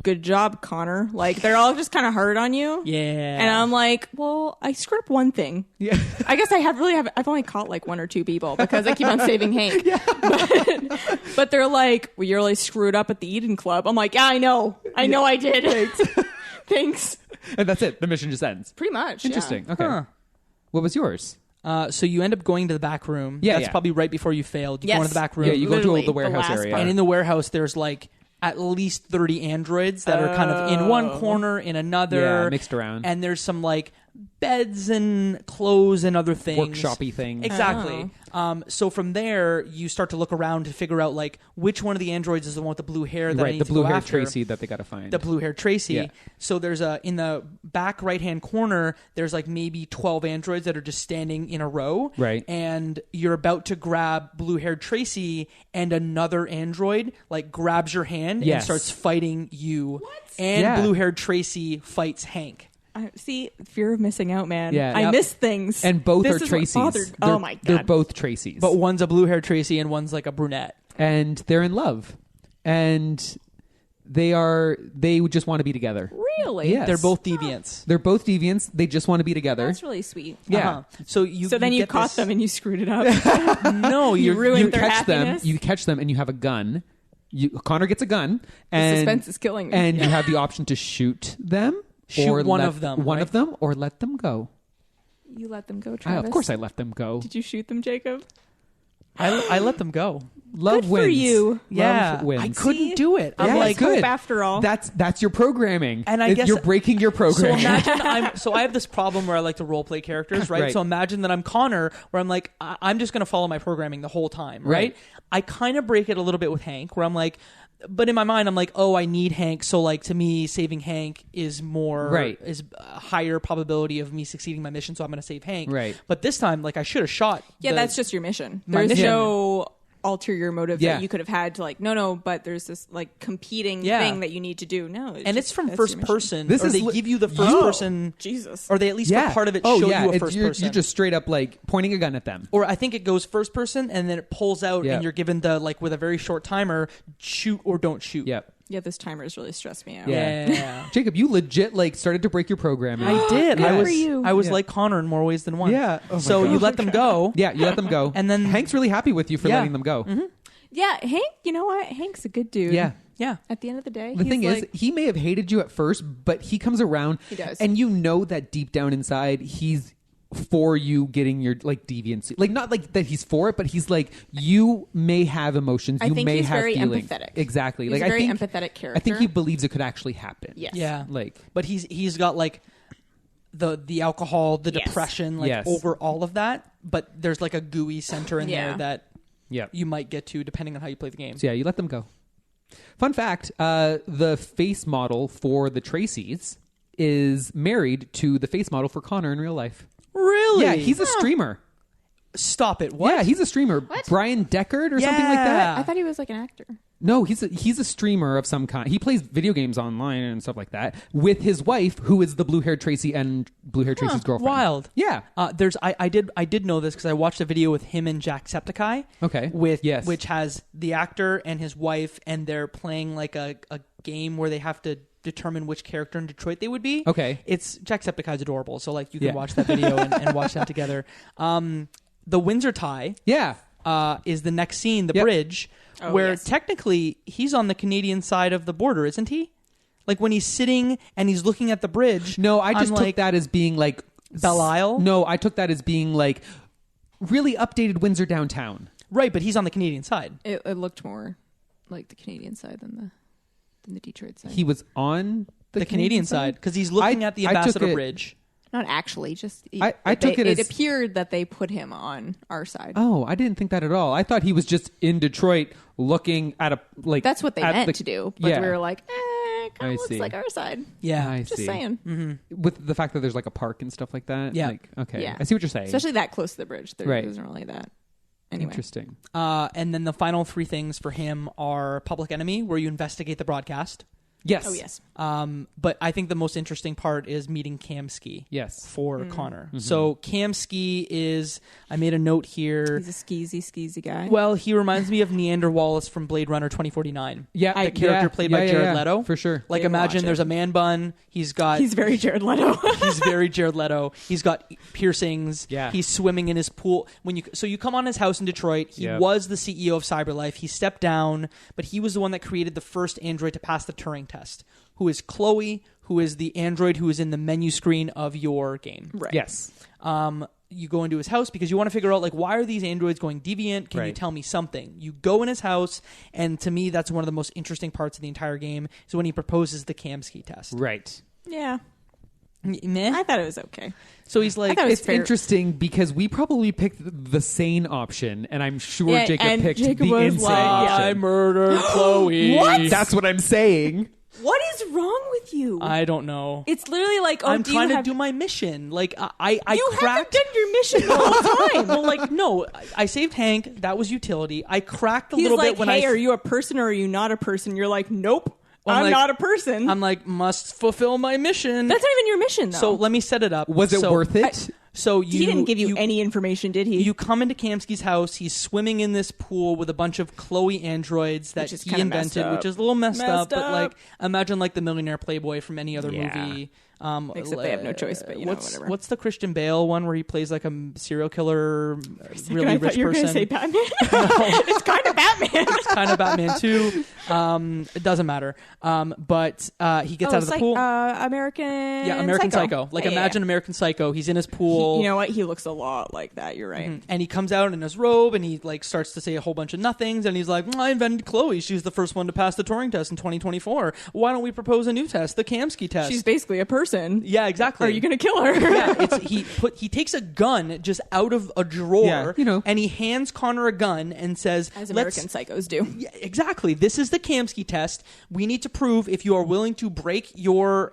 good job, Connor." Like, they're all just kind of hard on you. Yeah. And I'm like, "Well, I screwed up one thing. Yeah. I guess I've only caught like 1 or 2 people because I keep on saving Hank. Yeah. But they're like, well, you really screwed up at the Eden Club. I'm like, yeah, I know I did. Thanks. And that's it. The mission just ends. Pretty much. Interesting. Yeah. Okay. Huh. What was yours? So you end up going to the back room. Yeah, That's probably right before you failed. You go Yes. into the back room. Yeah, you go to Literally, the warehouse the last area. part. And in the warehouse, there's like at least 30 androids that are kind of in one corner, in another. Yeah, mixed around. And there's some like beds and clothes and other things. Workshopy things. Exactly. So from there, you start to look around to figure out like which one of the androids is the one with the blue hair that I Right, need the to blue go hair after. Tracy that they got to find. The blue hair Tracy. Yeah. So there's in the back right hand corner, there's like maybe 12 androids that are just standing in a row. Right. And you're about to grab blue haired Tracy, and another android like grabs your hand and Yes. starts fighting you. What? And Yeah. blue haired Tracy fights Hank. See, fear of missing out, man. Yeah. I Yep. miss things. And both This are is what Tracy's. bothered- They're- Oh my god. They're both Tracy's. But one's a blue haired Tracy and one's like a brunette. And they're in love. And they just want to be together. Really? Yes. They're both deviants. They're both deviants. They just want to be together. That's really sweet. Yeah. Uh-huh. So Then you get caught this- them and you screwed it up. No, You you're ruined you their catch them. happiness. You catch them, and you have a gun. Connor gets a gun, The and suspense is killing me. And you have the option to shoot them, Shoot or one let- of them, one right? of them, or let them go. You let them go, Of Travis. course, I let them go. Did you shoot them, Jacob? I let them go. Love Good wins. for you. Yeah, Love wins. I couldn't do it. I'm Yeah, like, good. Hope after all. That's your programming, And I guess- you're breaking your so program. imagine I have this problem where I like to role play characters, right? Right. So imagine that I'm Connor, where I'm like, I'm just going to follow my programming the whole time, right? Right. I kind of break it a little bit with Hank, where I'm like, but in my mind, I'm like, oh, I need Hank. So like to me, saving Hank is more Right. is a higher probability of me succeeding my mission. So I'm going to save Hank. Right. But this time, like I should have shot. Yeah, the- that's just your mission. My There's mission. no ulterior motive Yeah. that you could have had to like, no, but there's this like competing Yeah. thing that you need to do. No. and it's from first person. This or is they li- give you the first person, Jesus. or they at least for part of it show you a it's- first you're, person. You're just straight up like pointing a gun at them. Or I think it goes first person and then it pulls out Yeah. and you're given the like with a very short timer, shoot or don't shoot. Yep. Yeah, this timer has really stressed me out. Yeah. Jacob, you legit like started to break your programming. I did. Yeah. I was for you. I was Yeah. like Connor in more ways than one. Yeah. Oh my so you gosh. let them go. Yeah, you let them go, And then- Hank's really happy with you for Yeah. letting them go. Mm-hmm. Yeah, Hank, you know what? Hank's a good dude. Yeah. Yeah. At the end of the day, The he's thing like, is, he may have hated you at first, but he comes around. He does. And you know that deep down inside, he's for you getting your like deviancy. Like not like that he's for it, but he's like, you may have emotions. I You think may he's have very feelings. empathetic. Exactly. He's like a very I think, empathetic character. I think he believes it could actually happen. Yes. Yeah. Like But he's got like the alcohol, the Yes. depression, like Yes. over all of that. But there's like a gooey center in Yeah. there that yeah. you might get to depending on how you play the game. So yeah, you let them go. Fun fact, the face model for the Tracys is married to the face model for Connor in real life. Really? Yeah, he's a streamer. Stop it. What? Yeah, he's a streamer. What? Bryan Dechart or something like that. I thought he was like an actor. No, he's a streamer of some kind. He plays video games online and stuff like that with his wife, who is the blue-haired Tracy and blue-haired Tracy's girlfriend. Wild. Yeah. I did know this because I watched a video with him and Jacksepticeye. Okay. Which has the actor and his wife, and they're playing like a game where they have to determine which character in Detroit they would be. Okay. It's Jacksepticeye's adorable, so like you can Yeah. watch that video and watch that together. The Windsor tie Yeah. is the next scene, the Yep. bridge, Oh, where yes. technically he's on the Canadian side of the border, isn't he? Like when he's sitting and he's looking at the bridge. No, I just I'm took like, that as being like Belle Isle? No, I took that as being like really updated Windsor downtown. Right, but he's on the Canadian side. It looked more like the Canadian side than the Detroit side. He was on The Canadian side, because he's looking at the I took Ambassador it- Bridge. Not actually, just I took it as- it appeared that they put him on our side. Oh, I didn't think that at all. I thought he was just in Detroit looking at a like. That's what they at meant the- to do, but yeah. we were like, kind I of looks see. like our side. Yeah. I Just see. saying. With the fact that there's like a park and stuff like that. Yeah. Like, okay. Yeah. I see what you're saying. Especially that close to the bridge. There Right. isn't really that. Anyway. Interesting. And then the final three things for him are Public Enemy, where you investigate the broadcast. Yes. Oh, yes. But I think the most interesting part is meeting Kamski Yes. for Connor. So Kamski is, I made a note here. He's a skeezy guy. Well, he reminds me of Neander Wallace from Blade Runner 2049. Yeah. The character played by Jared Leto. For sure. Like Didn't imagine watch there's it. a man bun. He's got He's very Jared Leto. he's very Jared Leto. He's got piercings. Yeah. He's swimming in his pool. So you come on his house in Detroit. He Yep. was the CEO of CyberLife. He stepped down, but he was the one that created the first android to pass the Turing test, who is Chloe, who is the android who is in the menu screen of your game. Right. Yes. You go into his house because you want to figure out, like, why are these androids going deviant? Can you Right. tell me something? You go in his house, and to me, that's one of the most interesting parts of the entire game, is when he proposes the Kamski test. Right. Yeah. Meh. I thought it was okay. So he's like, thought it was It's fair. interesting because we probably picked the sane option, and I'm sure Yeah, Jacob and picked Jacob the was insane like, option. I murdered Chloe. What? That's what I'm saying. What is wrong with you? I don't know. It's literally like, I'm trying to do my mission. Like I You cracked. haven't done your mission the whole time. Well, like no, I saved Hank. That was utility. I cracked a He's little like, bit when hey, I. are you a person or are you not a person? You're like, nope, Well, I'm like, not a person. I'm like, must fulfill my mission. That's not even your mission, though. So let me set it up. Was it So- worth it? So you he didn't give you any information, did he? You come into Kamski's house. He's swimming in this pool with a bunch of Chloe androids that Which is he kinda messed invented, up. which is a little messed up. But up. like, imagine like the Millionaire Playboy from any other Yeah. movie. Except they have no choice, but, you know, what's, whatever. What's the Christian Bale one where he plays like a serial killer, really I rich thought you were person? going to say Batman. It's kind of Batman. It's kind of Batman too. It doesn't matter. But he gets out of the pool. American. Yeah, American Psycho. Like Yeah, imagine American Psycho. He's in his pool. You know what? He looks a lot like that. You're right. And he comes out in his robe and he like starts to say a whole bunch of nothings and he's like, I invented Chloe. She's the first one to pass the Turing test in 2024. Why don't we propose a new test, the Kamski test? She's basically a person. Yeah, exactly. Are you going to kill her? Yeah, he takes a gun just out of a drawer, Yeah, you know. and he hands Connor a gun and says, As American Psychos do. Yeah, exactly. This is the Kamski test. We need to prove if you are willing to break your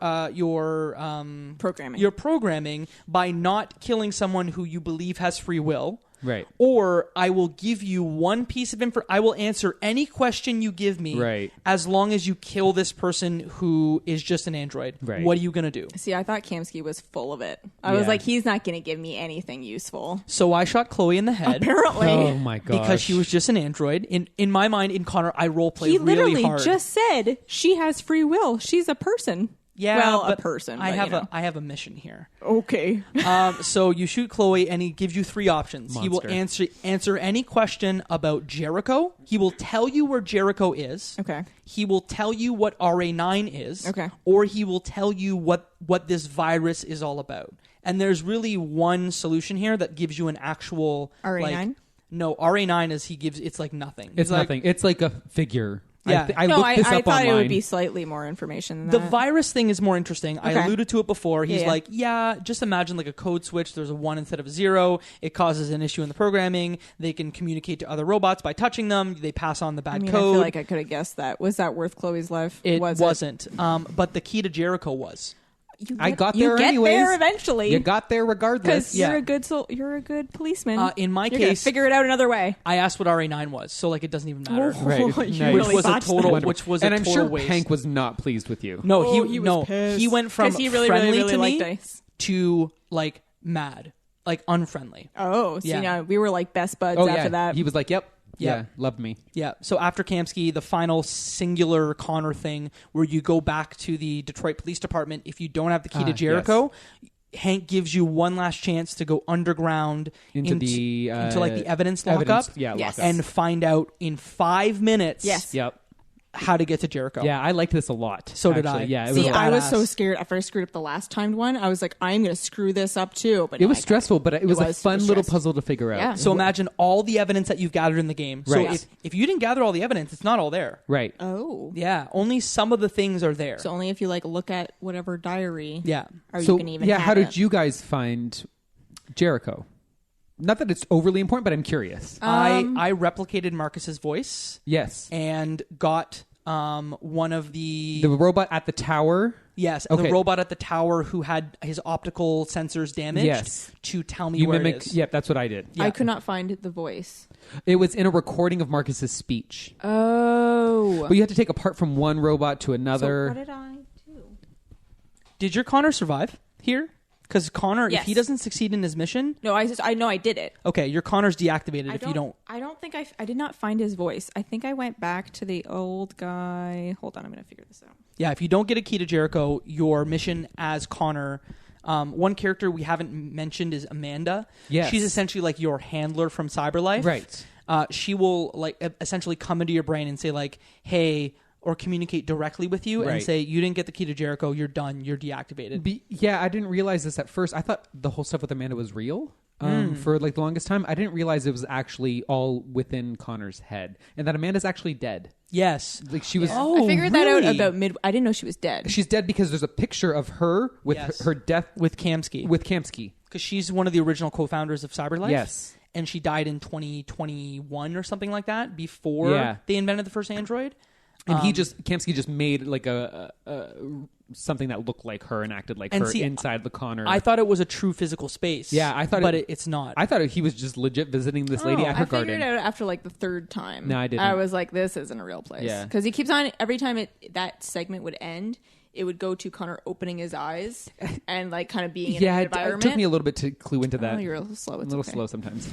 Programming. your programming by not killing someone who you believe has free will. Right. Or I will give you one piece of info. I will answer any question you give me, Right. as long as you kill this person who is just an android. Right. What are you gonna do? See, I thought Kamski was full of it. I was Yeah. like, he's not going to give me anything useful. So I shot Chloe in the head. Apparently. Oh my gosh. Because she was just an android. In my mind, in Connor, I roleplay He really literally hard. just said she has free will. She's a person. Yeah, well, but a person. I but, have you know. I have a mission here. Okay. So you shoot Chloe, and he gives you three options. He will Monster. answer any question about Jericho. He will tell you where Jericho is. Okay. He will tell you what RA9 is. Okay. Or he will tell you what this virus is all about. And there's really one solution here that gives you an actual RA9? Like, no, RA9 is it's like nothing. It's like, nothing. It's like a figure. Yeah. I no, looked this I up thought online. it would be slightly more information than The that. virus thing is more interesting. I Okay. alluded to it before. He's Yeah. like, just imagine like a code switch. There's a 1 instead of a 0. It causes an issue in the programming. They can communicate to other robots by touching them. They pass on the bad I mean, code. I feel like I could have guessed that. Was that worth Chloe's life? it Was wasn't. But the key to Jericho was. I got you there get anyways. there eventually. You got there regardless. because Yeah. you're a good policeman. In my You're gonna case, figure it out another way. I asked what RA9 was, so like it doesn't even matter. Right. You Nice. Which really was a botched total. that. Which was and a I'm total sure waste. Hank was not pleased with you. No, Oh, he was pissed. he went from 'Cause he really, friendly really, to really me liked ice. to like mad, like unfriendly. Oh, so Yeah. now we were like best buds Oh after yeah. that. He was like, "Yep, Yeah. yeah, loved me." Yeah. So after Kamski, the final singular Connor thing where you go back to the Detroit Police Department if you don't have the key to Jericho. Hank gives you one last chance to go underground Into the like the evidence lockup, Yeah, Yes. lockup. and find out in 5 minutes Yes. Yep. how to get to Jericho. Yeah, I liked this a lot. So did actually. I. Yeah, it See, was. I was badass. so scared after I screwed up the last timed one. I was like, I'm going to screw this up too. But It no, was I got stressful, but it was a was fun super little stressful. puzzle to figure out. Yeah. So imagine all the evidence that you've gathered in the game. Right. So if you didn't gather all the evidence, it's not all there. Right. Oh. Yeah, only some of the things are there. So only if you like look at whatever diary yeah. are So you can even yeah, have how it. did you guys find Jericho? Not that it's overly important, but I'm curious. I replicated Markus's voice Yes. and got one of The robot at the tower. Yes, Okay. the robot at the tower who had his optical sensors damaged Yes. to tell me You where mimic. it is. Yep, that's what I did. Yeah. I could not find the voice. It was in a recording of Marcus's speech. Oh. But you had to take apart from one robot to So another. what did I do? Did your Connor survive here? Because Connor, Yes. if he doesn't succeed in his mission, No, I know I did it. okay, your Connor's deactivated if you don't. I don't think I did not find his voice. I think I went back to the old guy. Hold on, I'm going to figure this out. Yeah, if you don't get a key to Jericho, your mission as Connor. One character we haven't mentioned is Amanda. Yes. She's essentially like your handler from Cyberlife. Right. She will like essentially come into your brain and say like, "Hey," or communicate directly with you and Right. say, "You didn't get the key to Jericho. You're done. You're deactivated." Yeah, I didn't realize this at first. I thought the whole stuff with Amanda was real. for like the longest time. I didn't realize it was actually all within Connor's head, and that Amanda's actually dead. Yes. Like she was. Oh, I figured that really? out about I didn't know she was dead. She's dead because there's a picture of her with her death with Kamski. With Kamski. Because she's one of the original co-founders of CyberLife. Yes. And she died in 2021 or something like that before they invented the first Android. And Kamski just made like a something that looked like her and acted like her inside the Connor. I thought it was a true physical space. Yeah, I thought but it's not. I thought he was just legit visiting this lady at her garden. I figured it out after like the third time. No, I didn't. I was like, this isn't a real place. Yeah. Because he keeps on, every time that segment would end, it would go to Connor opening his eyes and like kind of being in an environment. It took me a little bit to clue into that. Oh, you're a little slow. It's a little okay. slow sometimes.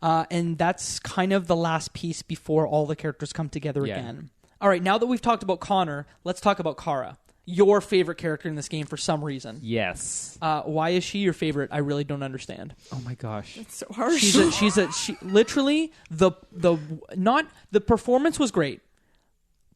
And that's kind of the last piece before all the characters come together again. All right, now that we've talked about Connor, let's talk about Kara. Your favorite character in this game for some reason. Yes. Why is she your favorite? I really don't understand. Oh my gosh. It's so harsh. She literally the performance was great.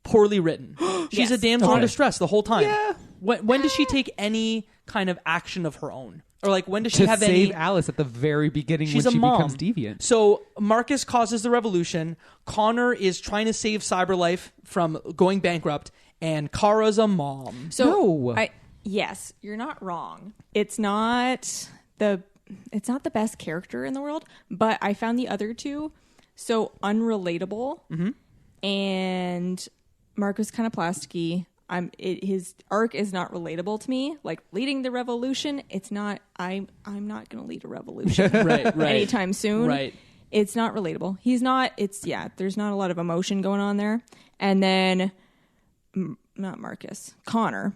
Poorly written. She's a damsel in distress the whole time. Yeah. When does she take any kind of action of her own? Or like when does she have save Alice at the very beginning She's when a she mom. becomes deviant. So Markus causes the revolution. Connor is trying to save CyberLife from going bankrupt, and Kara's a mom. So yes, you're not wrong. It's not the best character in the world, but I found the other two so unrelatable, and Markus kind of plasticky. His arc is not relatable to me. Like leading the revolution, it's not. I'm not going to lead a revolution right. anytime soon. Right. It's not relatable. He's not. There's not a lot of emotion going on there. And then, not Markus, Connor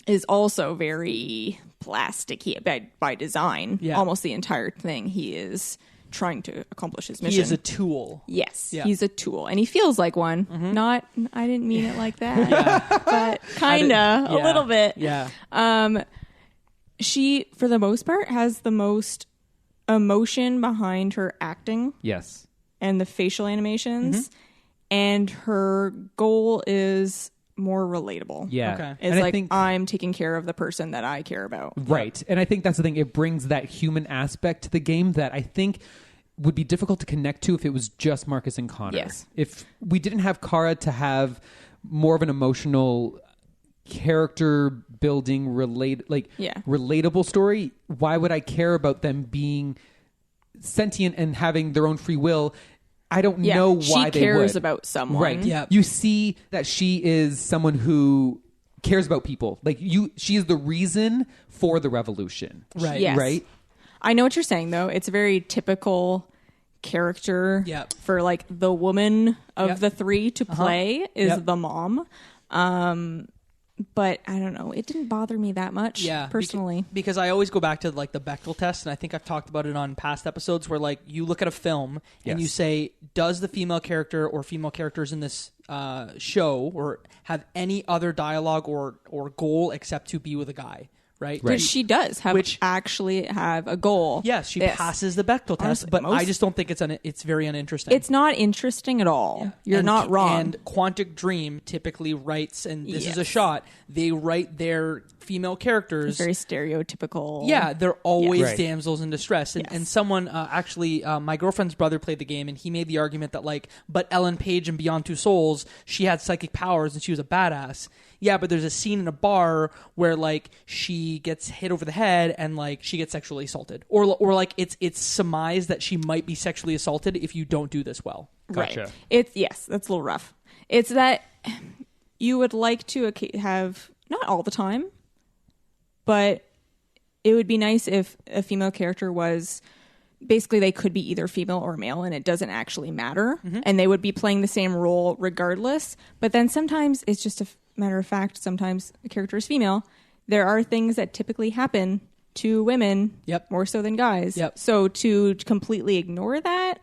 is also very plasticky by design. Yeah. Almost the entire thing. He is trying to accomplish his mission. He is a tool. Yes, Yeah. he's a tool, and he feels like one. Not, I didn't mean it like that, but kinda a little bit. Yeah. She, for the most part, has the most emotion behind her acting Yes. and the facial animations, and her goal is more relatable. Yeah. Okay. It's And like I think, I'm taking care of the person that I care about. right. And I think that's the thing. It brings that human aspect to the game that I think would be difficult to connect to if it was just Markus and Connor. Yes. If we didn't have Kara to have more of an emotional character building relatable story, why would I care about them being sentient and having their own free will? I don't know why she cares they would. about someone. Right. Yeah. You see that she is someone who cares about people. Like she is the reason for the revolution. Right. Yes. Right. I know what you're saying, though. It's a very typical character for like the woman of the three to play is the mom. But I don't know. It didn't bother me that much personally. Because I always go back to like the Bechdel test, and I think I've talked about it on past episodes where like you look at a film and you say, does the female character or female characters in this show or have any other dialogue or goal except to be with a guy? Right. Which she does actually have a goal. Yes, she passes the Bechdel test, Honestly, but I just don't think it's very uninteresting. It's not interesting at all. Yeah. You're not wrong. And Quantic Dream typically writes, and this is a shot, they write their female characters. It's very stereotypical. Yeah, they're always damsels in distress. And someone, actually, my girlfriend's brother played the game, and he made the argument that, like, but Ellen Page in Beyond Two Souls, she had psychic powers and she was a badass. Yeah, but there's a scene in a bar where like she gets hit over the head and like she gets sexually assaulted, or like it's surmised that she might be sexually assaulted if you don't do this well. Gotcha. Right. That's a little rough. It's that you would like to have, not all the time, but it would be nice if a female character was basically they could be either female or male and it doesn't actually matter, and they would be playing the same role regardless. But then sometimes it's just a matter of fact, sometimes a character is female. There are things that typically happen to women more so than guys. So to completely ignore that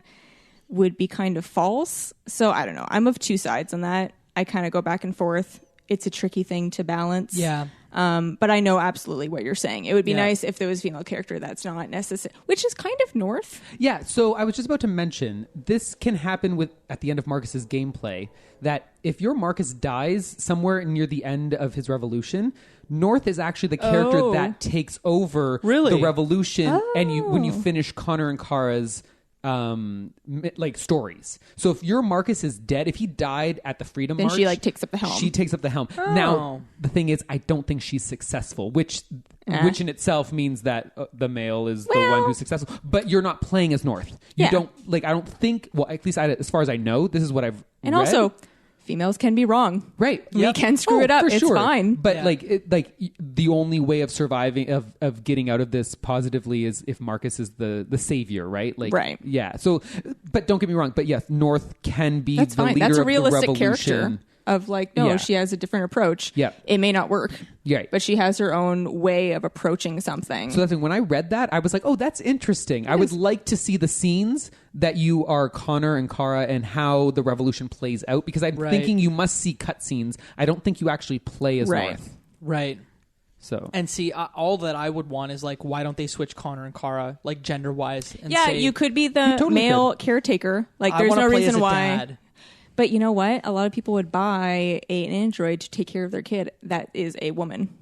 would be kind of false. So I don't know. I'm of two sides on that. I kind of go back and forth. It's a tricky thing to balance. Yeah. But I know absolutely what you're saying. It would be nice if there was a female character that's not necessary, which is kind of North. Yeah, so I was just about to mention, this can happen at the end of Marcus's gameplay, that if your Marcus dies somewhere near the end of his revolution, North is actually the character that takes over the revolution, and when you finish Connor and Kara's stories. So if your Marcus is dead, if he died at the Freedom March, she takes up the helm. She takes up the helm. Now the thing is, I don't think she's successful, which in itself means that the male is the one who's successful. But you're not playing as North. You don't I don't think. Well, at least as far as I know, this is what I've read. Also, females can be wrong. Right. We can screw it up. It's fine. But the only way of surviving, of getting out of this positively is if Marcus is the savior, right? Right. Yeah. So, but don't get me wrong. But yes, North can be That's the fine. leader That's a of the realistic revolution. character of she has a different approach. Yeah. It may not work. Right. But she has her own way of approaching something. So that's when I read that, I was like, oh, that's interesting. I would like to see the scenes that you are Connor and Kara and how the revolution plays out, because I'm thinking you must see cutscenes. I don't think you actually play as North. Right. So and see, all that I would want is why don't they switch Connor and Kara gender wise? You could be the male caretaker. There's no reason why. Dad. But you know what? A lot of people would buy an android to take care of their kid that is a woman.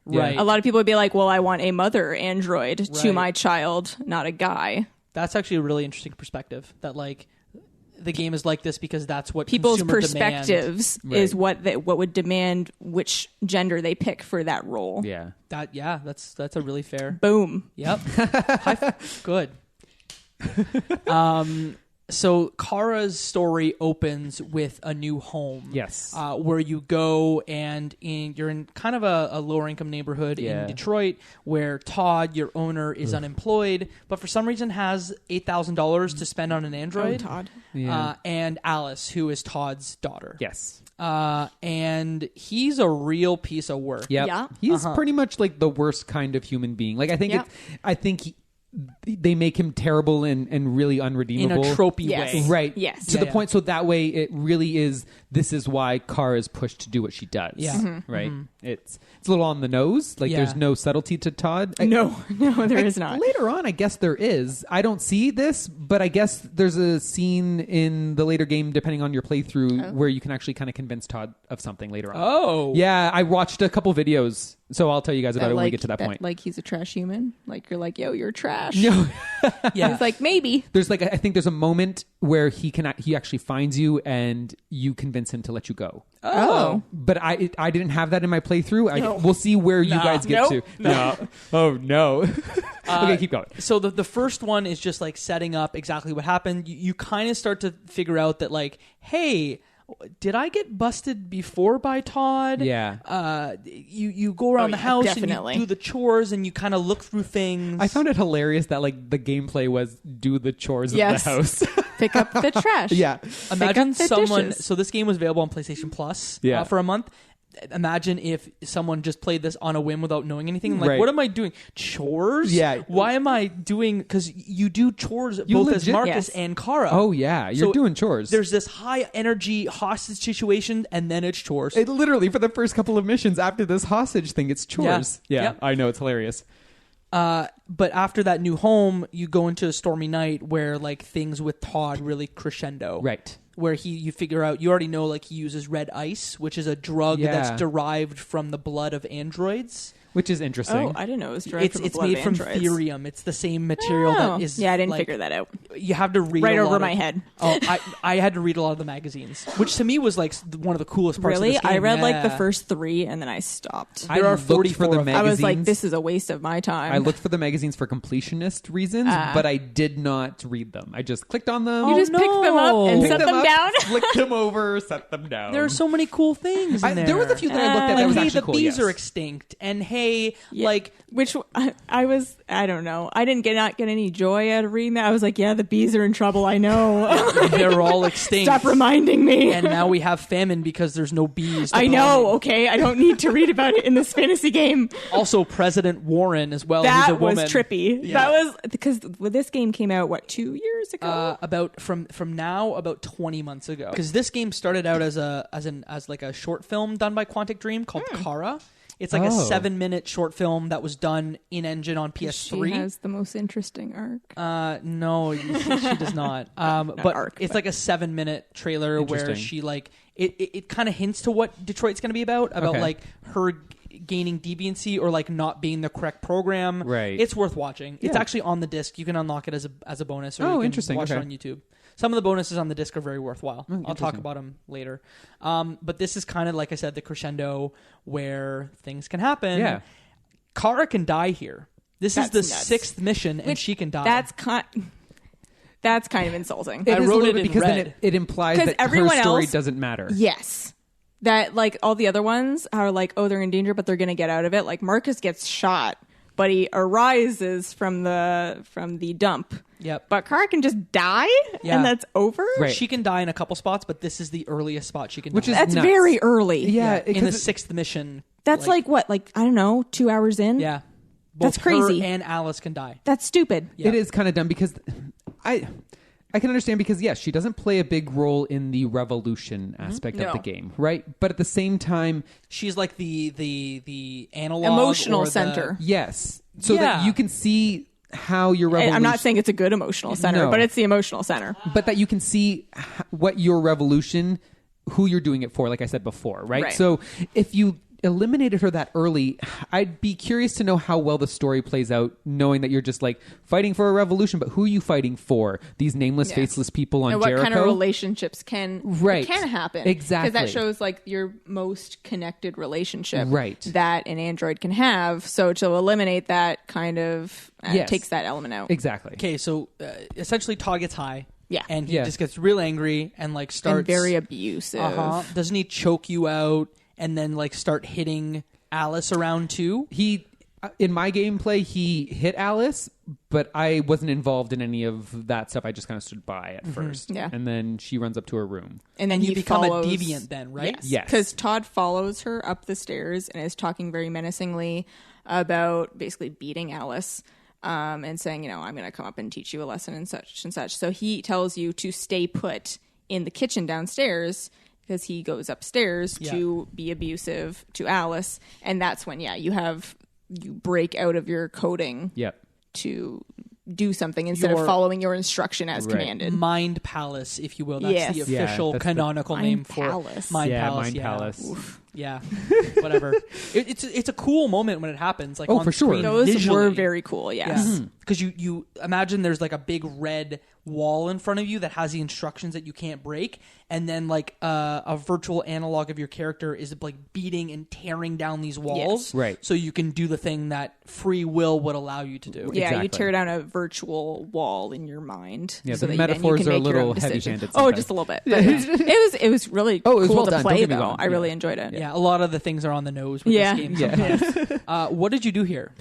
Right. A lot of people would be like, well, I want a mother android to my child, not a guy. That's actually a really interesting perspective, that the game is like this because that's what people's consumer perspectives is what would demand which gender they pick for that role. Yeah. That's a really fair. Boom. Yep. Good. So Kara's story opens with a new home. Yes. Where you go and you're in kind of a lower income neighborhood in Detroit, where Todd, your owner, is unemployed, but for some reason has $8,000 to spend on an android. Oh, Todd. Yeah. And Alice, who is Todd's daughter. Yes. And he's a real piece of work. Yep. Yeah. He's pretty much the worst kind of human being. I think they make him terrible and really unredeemable in a tropey way, right? Yes, to the point. So that way, it really is. This is why Kara is pushed to do what she does. Yeah, right. It's a little on the nose. There's no subtlety to Todd. No, there is not. Later on, I guess there is. I don't see this, but I guess there's a scene in the later game, depending on your playthrough, where you can actually kind of convince Todd of something later on. Oh, yeah. I watched a couple videos, so I'll tell you guys about it when we get to that point. He's a trash human. You're like, yo, you're trash. No. Yeah. He's like, maybe. There's I think there's a moment where he actually finds you and you convince him to let you go. Oh. But I didn't have that in my playthrough. We'll see where you guys get to. No. Oh no. Okay, keep going. So the first one is just setting up exactly what happened. You kind of start to figure out that hey, did I get busted before by Todd? Yeah. You go around the house definitely. and you do the chores and you kind of look through things. I found it hilarious that the gameplay was do the chores of the house. Pick up the trash. Yeah. Imagine someone. Dishes. So this game was available on PlayStation Plus for a month. Imagine if someone just played this on a whim without knowing anything. What am I doing? Chores? Yeah. Why am I doing? Because you do chores both as Marcus and Kara. Oh yeah, you're doing chores. There's this high energy hostage situation, and then it's chores. It literally for the first couple of missions after this hostage thing, it's chores. Yeah. Yep. I know, it's hilarious. But after that new home, you go into a Stormy Night where things with Todd really crescendo. Right. Where you figure out, you already know he uses red ice, which is a drug that's derived from the blood of androids. Which is interesting. Oh, I didn't know it was derived from the blood made of from androids. Therium. It's the same material that is. Yeah, I didn't figure that out. You have to read right over my head. Oh, I had to read a lot of the magazines, which to me was one of the coolest parts. Really, of this game. I read the first 3 and then I stopped. There are 44 for the magazines. I was like, this is a waste of my time. I looked for the magazines for completionist reasons, but I did not read them. I just clicked on them. You just picked them up and set them down. Flicked them over, set them down. There are so many cool things in there. There was a few that I looked at that was hey, actually the cool. bees are extinct, and hey, which I don't know. I didn't not get any joy out of reading that. I was like, yeah, the bees are in trouble. I know. They're all extinct. Stop reminding me. And now we have famine because there's no bees. I know. Okay, I don't need to read about it in this fantasy game. Also, President Warren as well. That who's a woman. was trippy. Yeah. That was because this game came out 2 years ago. About 20 months ago. Because this game started out as a short film done by Quantic Dream called Kara. It's like a 7-minute short film that was done in engine on PS3. She has the most interesting arc. No, she does not. But arc, it's like a 7-minute trailer where Interesting. she like it kind of hints to what Detroit's going to be about Okay. like her gaining deviancy or like not being the correct program. Right. It's worth watching. It's Yeah. actually on the disc. You can unlock it as a bonus, or Oh, you can interesting. watch it Okay. on YouTube. Some of the bonuses on the disc are very worthwhile. I'll talk interesting. about them later. But this is kind of, like I said, the crescendo where things can happen. Yeah. Kara can die here. This is That's the nuts. 6th mission, and Which- she can die. That's kind of insulting. It I is wrote a little it bit in because then red. it implies 'Cause that her everyone story else- doesn't matter. Yes. That, like, all the other ones are like, oh, they're in danger, but they're going to get out of it. Like, Markus gets shot, but he arises from the dump. Yep. But Kara can just die, Yeah. and that's over? Right. She can die in a couple spots, but this is the earliest spot she can Which die. is That's nuts. very early. Yeah, in the because 6th mission. That's like what? Like, I don't know, 2 hours in? Yeah. That's Both her crazy. and Alice can die. That's stupid. Yeah. it is kind of dumb because I can understand because yes, she doesn't play a big role in the revolution aspect of No. the game, right? But at the same time, She's like the analog Emotional or the- center. yes, so Yeah. that you can see how your revolution. I'm not saying it's a good emotional center, No. but it's the emotional center. but that you can see what your revolution, who you're doing it for, like I said before, right? Right. So if you eliminated her that early, I'd be curious to know how well the story plays out, knowing that you're just like fighting for a revolution, but who are you fighting for? These nameless, Yeah. faceless people on And what Jericho? kind of relationships can happen. Exactly. Because that shows like your most connected relationship Right. that an android can have. So to eliminate that kind of Yes. takes that element out. Exactly. Okay, so essentially Todd gets high. Yeah. And he Yeah. just gets real angry and like starts And very abusive. Doesn't he choke you out and then like start hitting Alice around too? He in my gameplay he hit Alice, but I wasn't involved in any of that stuff. I just kind of stood by at first. Yeah. And then she runs up to her room. And then And you he become follows, a deviant then, right? Yes. Because Todd follows her up the stairs and is talking very menacingly about basically beating Alice. And saying, I'm going to come up and teach you a lesson and such and such. So he tells you to stay put in the kitchen downstairs because he goes upstairs to be abusive to Alice. And that's when, you break out of your coding Yep. to do something instead Your- of following your instruction as Right. commanded. Mind Palace, if you will. That's Yes. the Yeah, official that's the- canonical Mind name for Palace. Mind Yeah, Palace. Mind yeah. Palace. Oof. Yeah, whatever. It's a cool moment when it happens. Like Oh, on for sure. screen Those visually. were very cool, yes. Because you imagine there's like a big red wall in front of you that has the instructions that you can't break, and then like a virtual analog of your character is like beating and tearing down these walls, Yes. Right. So you can do the thing that free will would allow you to do. Yeah, Exactly. you tear down a virtual wall in your mind. Yeah, so the that then metaphors you can are a make your own little decision. heavy-handed Oh, sometimes. just a little bit. But it was really Oh, it was cool well to done. Don't play, get me though. wrong. I really enjoyed it. Yeah, a lot of the things are on the nose with Yeah. this game Yeah. sometimes. What did you do here?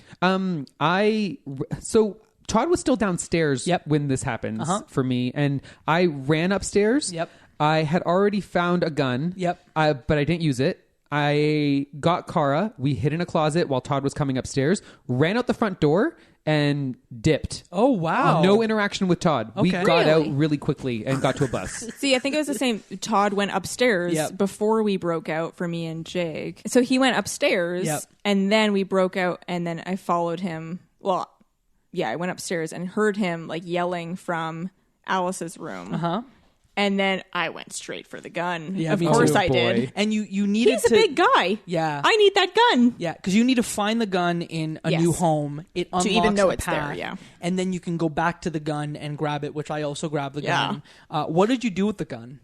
So Todd was still downstairs Yep. when this happens for me, and I ran upstairs. Yep. I had already found a gun. Yep. But I didn't use it. I got Kara. We hid in a closet while Todd was coming upstairs. Ran out the front door and dipped. Oh wow! No interaction with Todd. We Okay. got Really? out really quickly and got to a bus. See, I think it was the same. Todd went upstairs Yep. before we broke out for me and Jake. So he went upstairs, Yep. and then we broke out, and then I followed him. Well, yeah, I went upstairs and heard him like yelling from Alice's room. Uh-huh. And then I went straight for the gun. Yeah, of me course too. I Boy. did. And you needed He's to a big guy. Yeah. I need that gun. Yeah, because you need to find the gun in a Yes. new home. It unlocks even know the it's there, path, yeah. and then you can go back to the gun and grab it. Which I also grabbed the Yeah. gun. What did you do with the gun?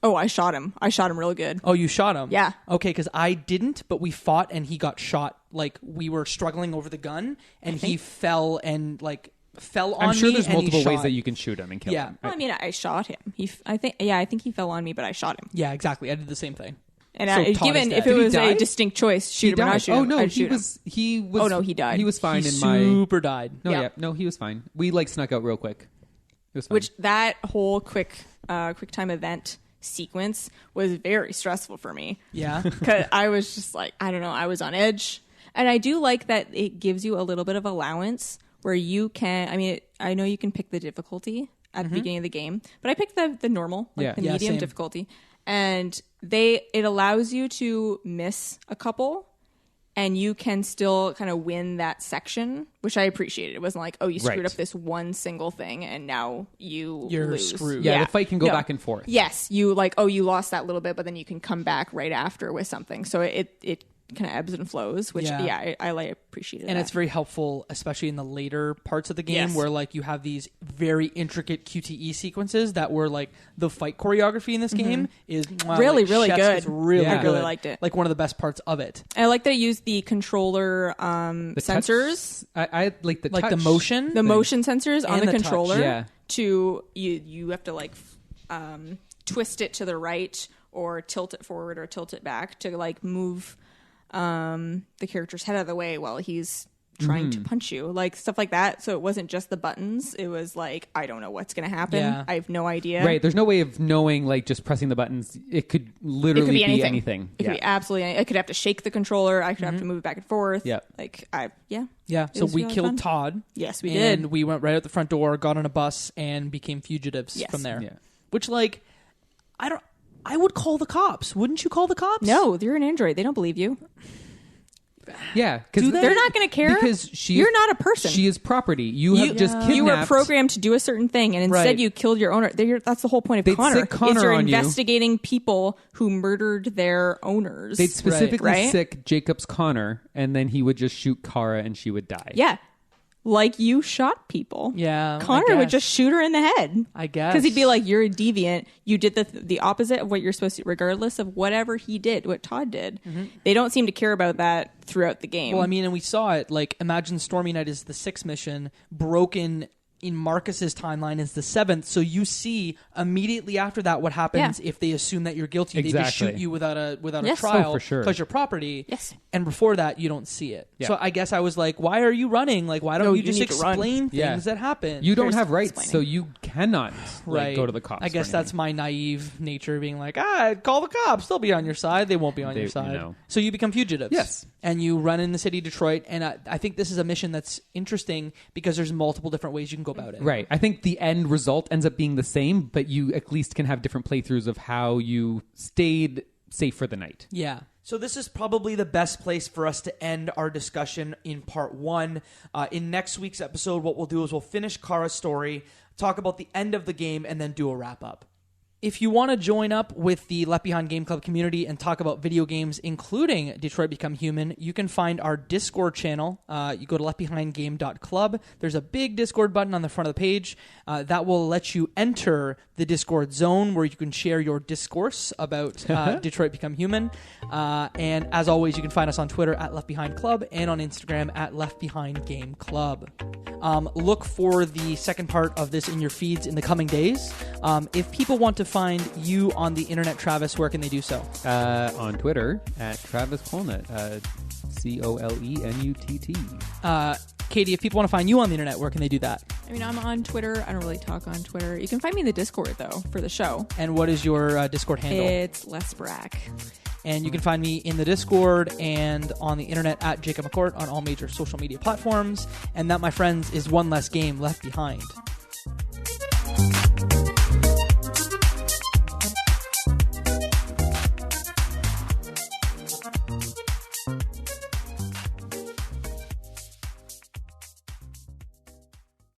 Oh, I shot him. I shot him real good. Oh, you shot him. Yeah. Okay, because I didn't, but we fought and he got shot. Like we were struggling over the gun, and he fell and like fell on me. I'm sure there's and he multiple ways shot. that you can shoot him and kill Yeah. him. Well, I mean, I shot him. I think he fell on me, but I shot him. Yeah, exactly. I did the same thing. And So I, Todd is given dead. if Did it he was die? a distinct choice, shoot him or not shoot him. Oh no, I'd he shoot him. was. He was. Oh, no, he died. He was fine He in my. super died. No, Yeah. yeah, no, he was fine. We like snuck out real quick. It was fine. Which that whole quick time event sequence was very stressful for me. Yeah. Because I was just like, I don't know, I was on edge. And I do like that it gives you a little bit of allowance where you can, I know you can pick the difficulty at the beginning of the game, but I picked the normal, like Yeah. the Yeah, medium same. difficulty. And it allows you to miss a couple and you can still kind of win that section, which I appreciated. It wasn't like, oh, you screwed up this one single thing and now you're lose. Screwed. Yeah, the fight can go back and forth. Yes, you like, oh, you lost that little bit, but then you can come back right after with something. So it kind of ebbs and flows, which I like appreciated. And that. it's very helpful, especially in the later parts of the game where like you have these very intricate QTE sequences that were like the fight choreography in this game is really good. It's really I good. really liked it. Like one of the best parts of it. I like that it used the controller sensors. I like the Like touch. the motion. The motion sensors on And the the touch. controller Yeah. to you have to like twist it to the right or tilt it forward or tilt it back to like move the character's head out of the way while he's trying to punch you, like stuff like that. So it wasn't just the buttons. It was like, I don't know what's going to happen. Yeah. I have no idea. Right. There's no way of knowing, like, just pressing the buttons. It could literally be anything. It Yeah. could be absolutely anything. I could have to shake the controller. I could have to move it back and forth. Yeah. Like, Yeah. It So was we really killed fun. Todd. Yes, we and did. we went right out the front door, got on a bus, and became fugitives Yes. from there. Yeah. Which, like, I would call the cops. Wouldn't you call the cops? No, you're an android. They don't believe you. Yeah. Because They're not going to care because you're not a person. She is property. You have just kidnapped. You were programmed to do a certain thing, and instead Right. you killed your owner. That's the whole point of They'd Connor. sick Connor is you're on you. investigating people who murdered their owners. They'd specifically Right? sick Jacob's Connor, and then he would just shoot Kara, and she would die. Yeah. Like you shot people. Yeah, I Connor would guess. just shoot her in the head. I guess. Because he'd be like, you're a deviant. You did the opposite of what you're supposed to, regardless of whatever he did, what Todd did. They don't seem to care about that throughout the game. Well, I mean, and we saw it. Like, imagine Stormy Night is the 6th mission, broken in Markus's timeline is the 7th. So you see immediately after that what happens if they assume that you're guilty. They just Exactly. shoot you without a Yes. trial Oh, for sure. because you're property. Yes. And before that, you don't see it. Yeah. So I guess I was like, why are you running? Like, why don't No, you you just need to run. explain things Yeah. that happen? You don't There's have rights, explaining. so you cannot Right. go to the cops. I guess for that's anything. my naive nature being like, call the cops. They'll be on your side. They won't be on They- your side. no. So you become fugitives. Yes. And you run in the city of Detroit. And I think this is a mission that's interesting because there's multiple different ways you can go about it. Right. I think the end result ends up being the same, but you at least can have different playthroughs of how you stayed safe for the night. Yeah. So this is probably the best place for us to end our discussion in part 1. In next week's episode, what we'll do is we'll finish Kara's story, talk about the end of the game, and then do a wrap-up. If you want to join up with the Left Behind Game Club community and talk about video games, including Detroit Become Human, you can find our Discord channel. You go to leftbehindgame.club. There's a big Discord button on the front of the page that will let you enter the Discord zone where you can share your discourse about Detroit Become Human. And as always, you can find us on Twitter at Left Behind Club and on Instagram at Left Behind Game Club. Look for the second part of this in your feeds in the coming days. If people want to find you on the internet, Travis, where can they do so? On Twitter at Travis Colenutt, Colenutt. Katie, if people want to find you on the internet, where can they do that? I mean, I'm on Twitter. I don't really talk on Twitter. You can find me in the Discord, though, for the show. And what is your Discord handle? It's Lesperance. And you can find me in the Discord and on the internet at Jacob McCourt on all major social media platforms. And that, my friends, is one less game left behind.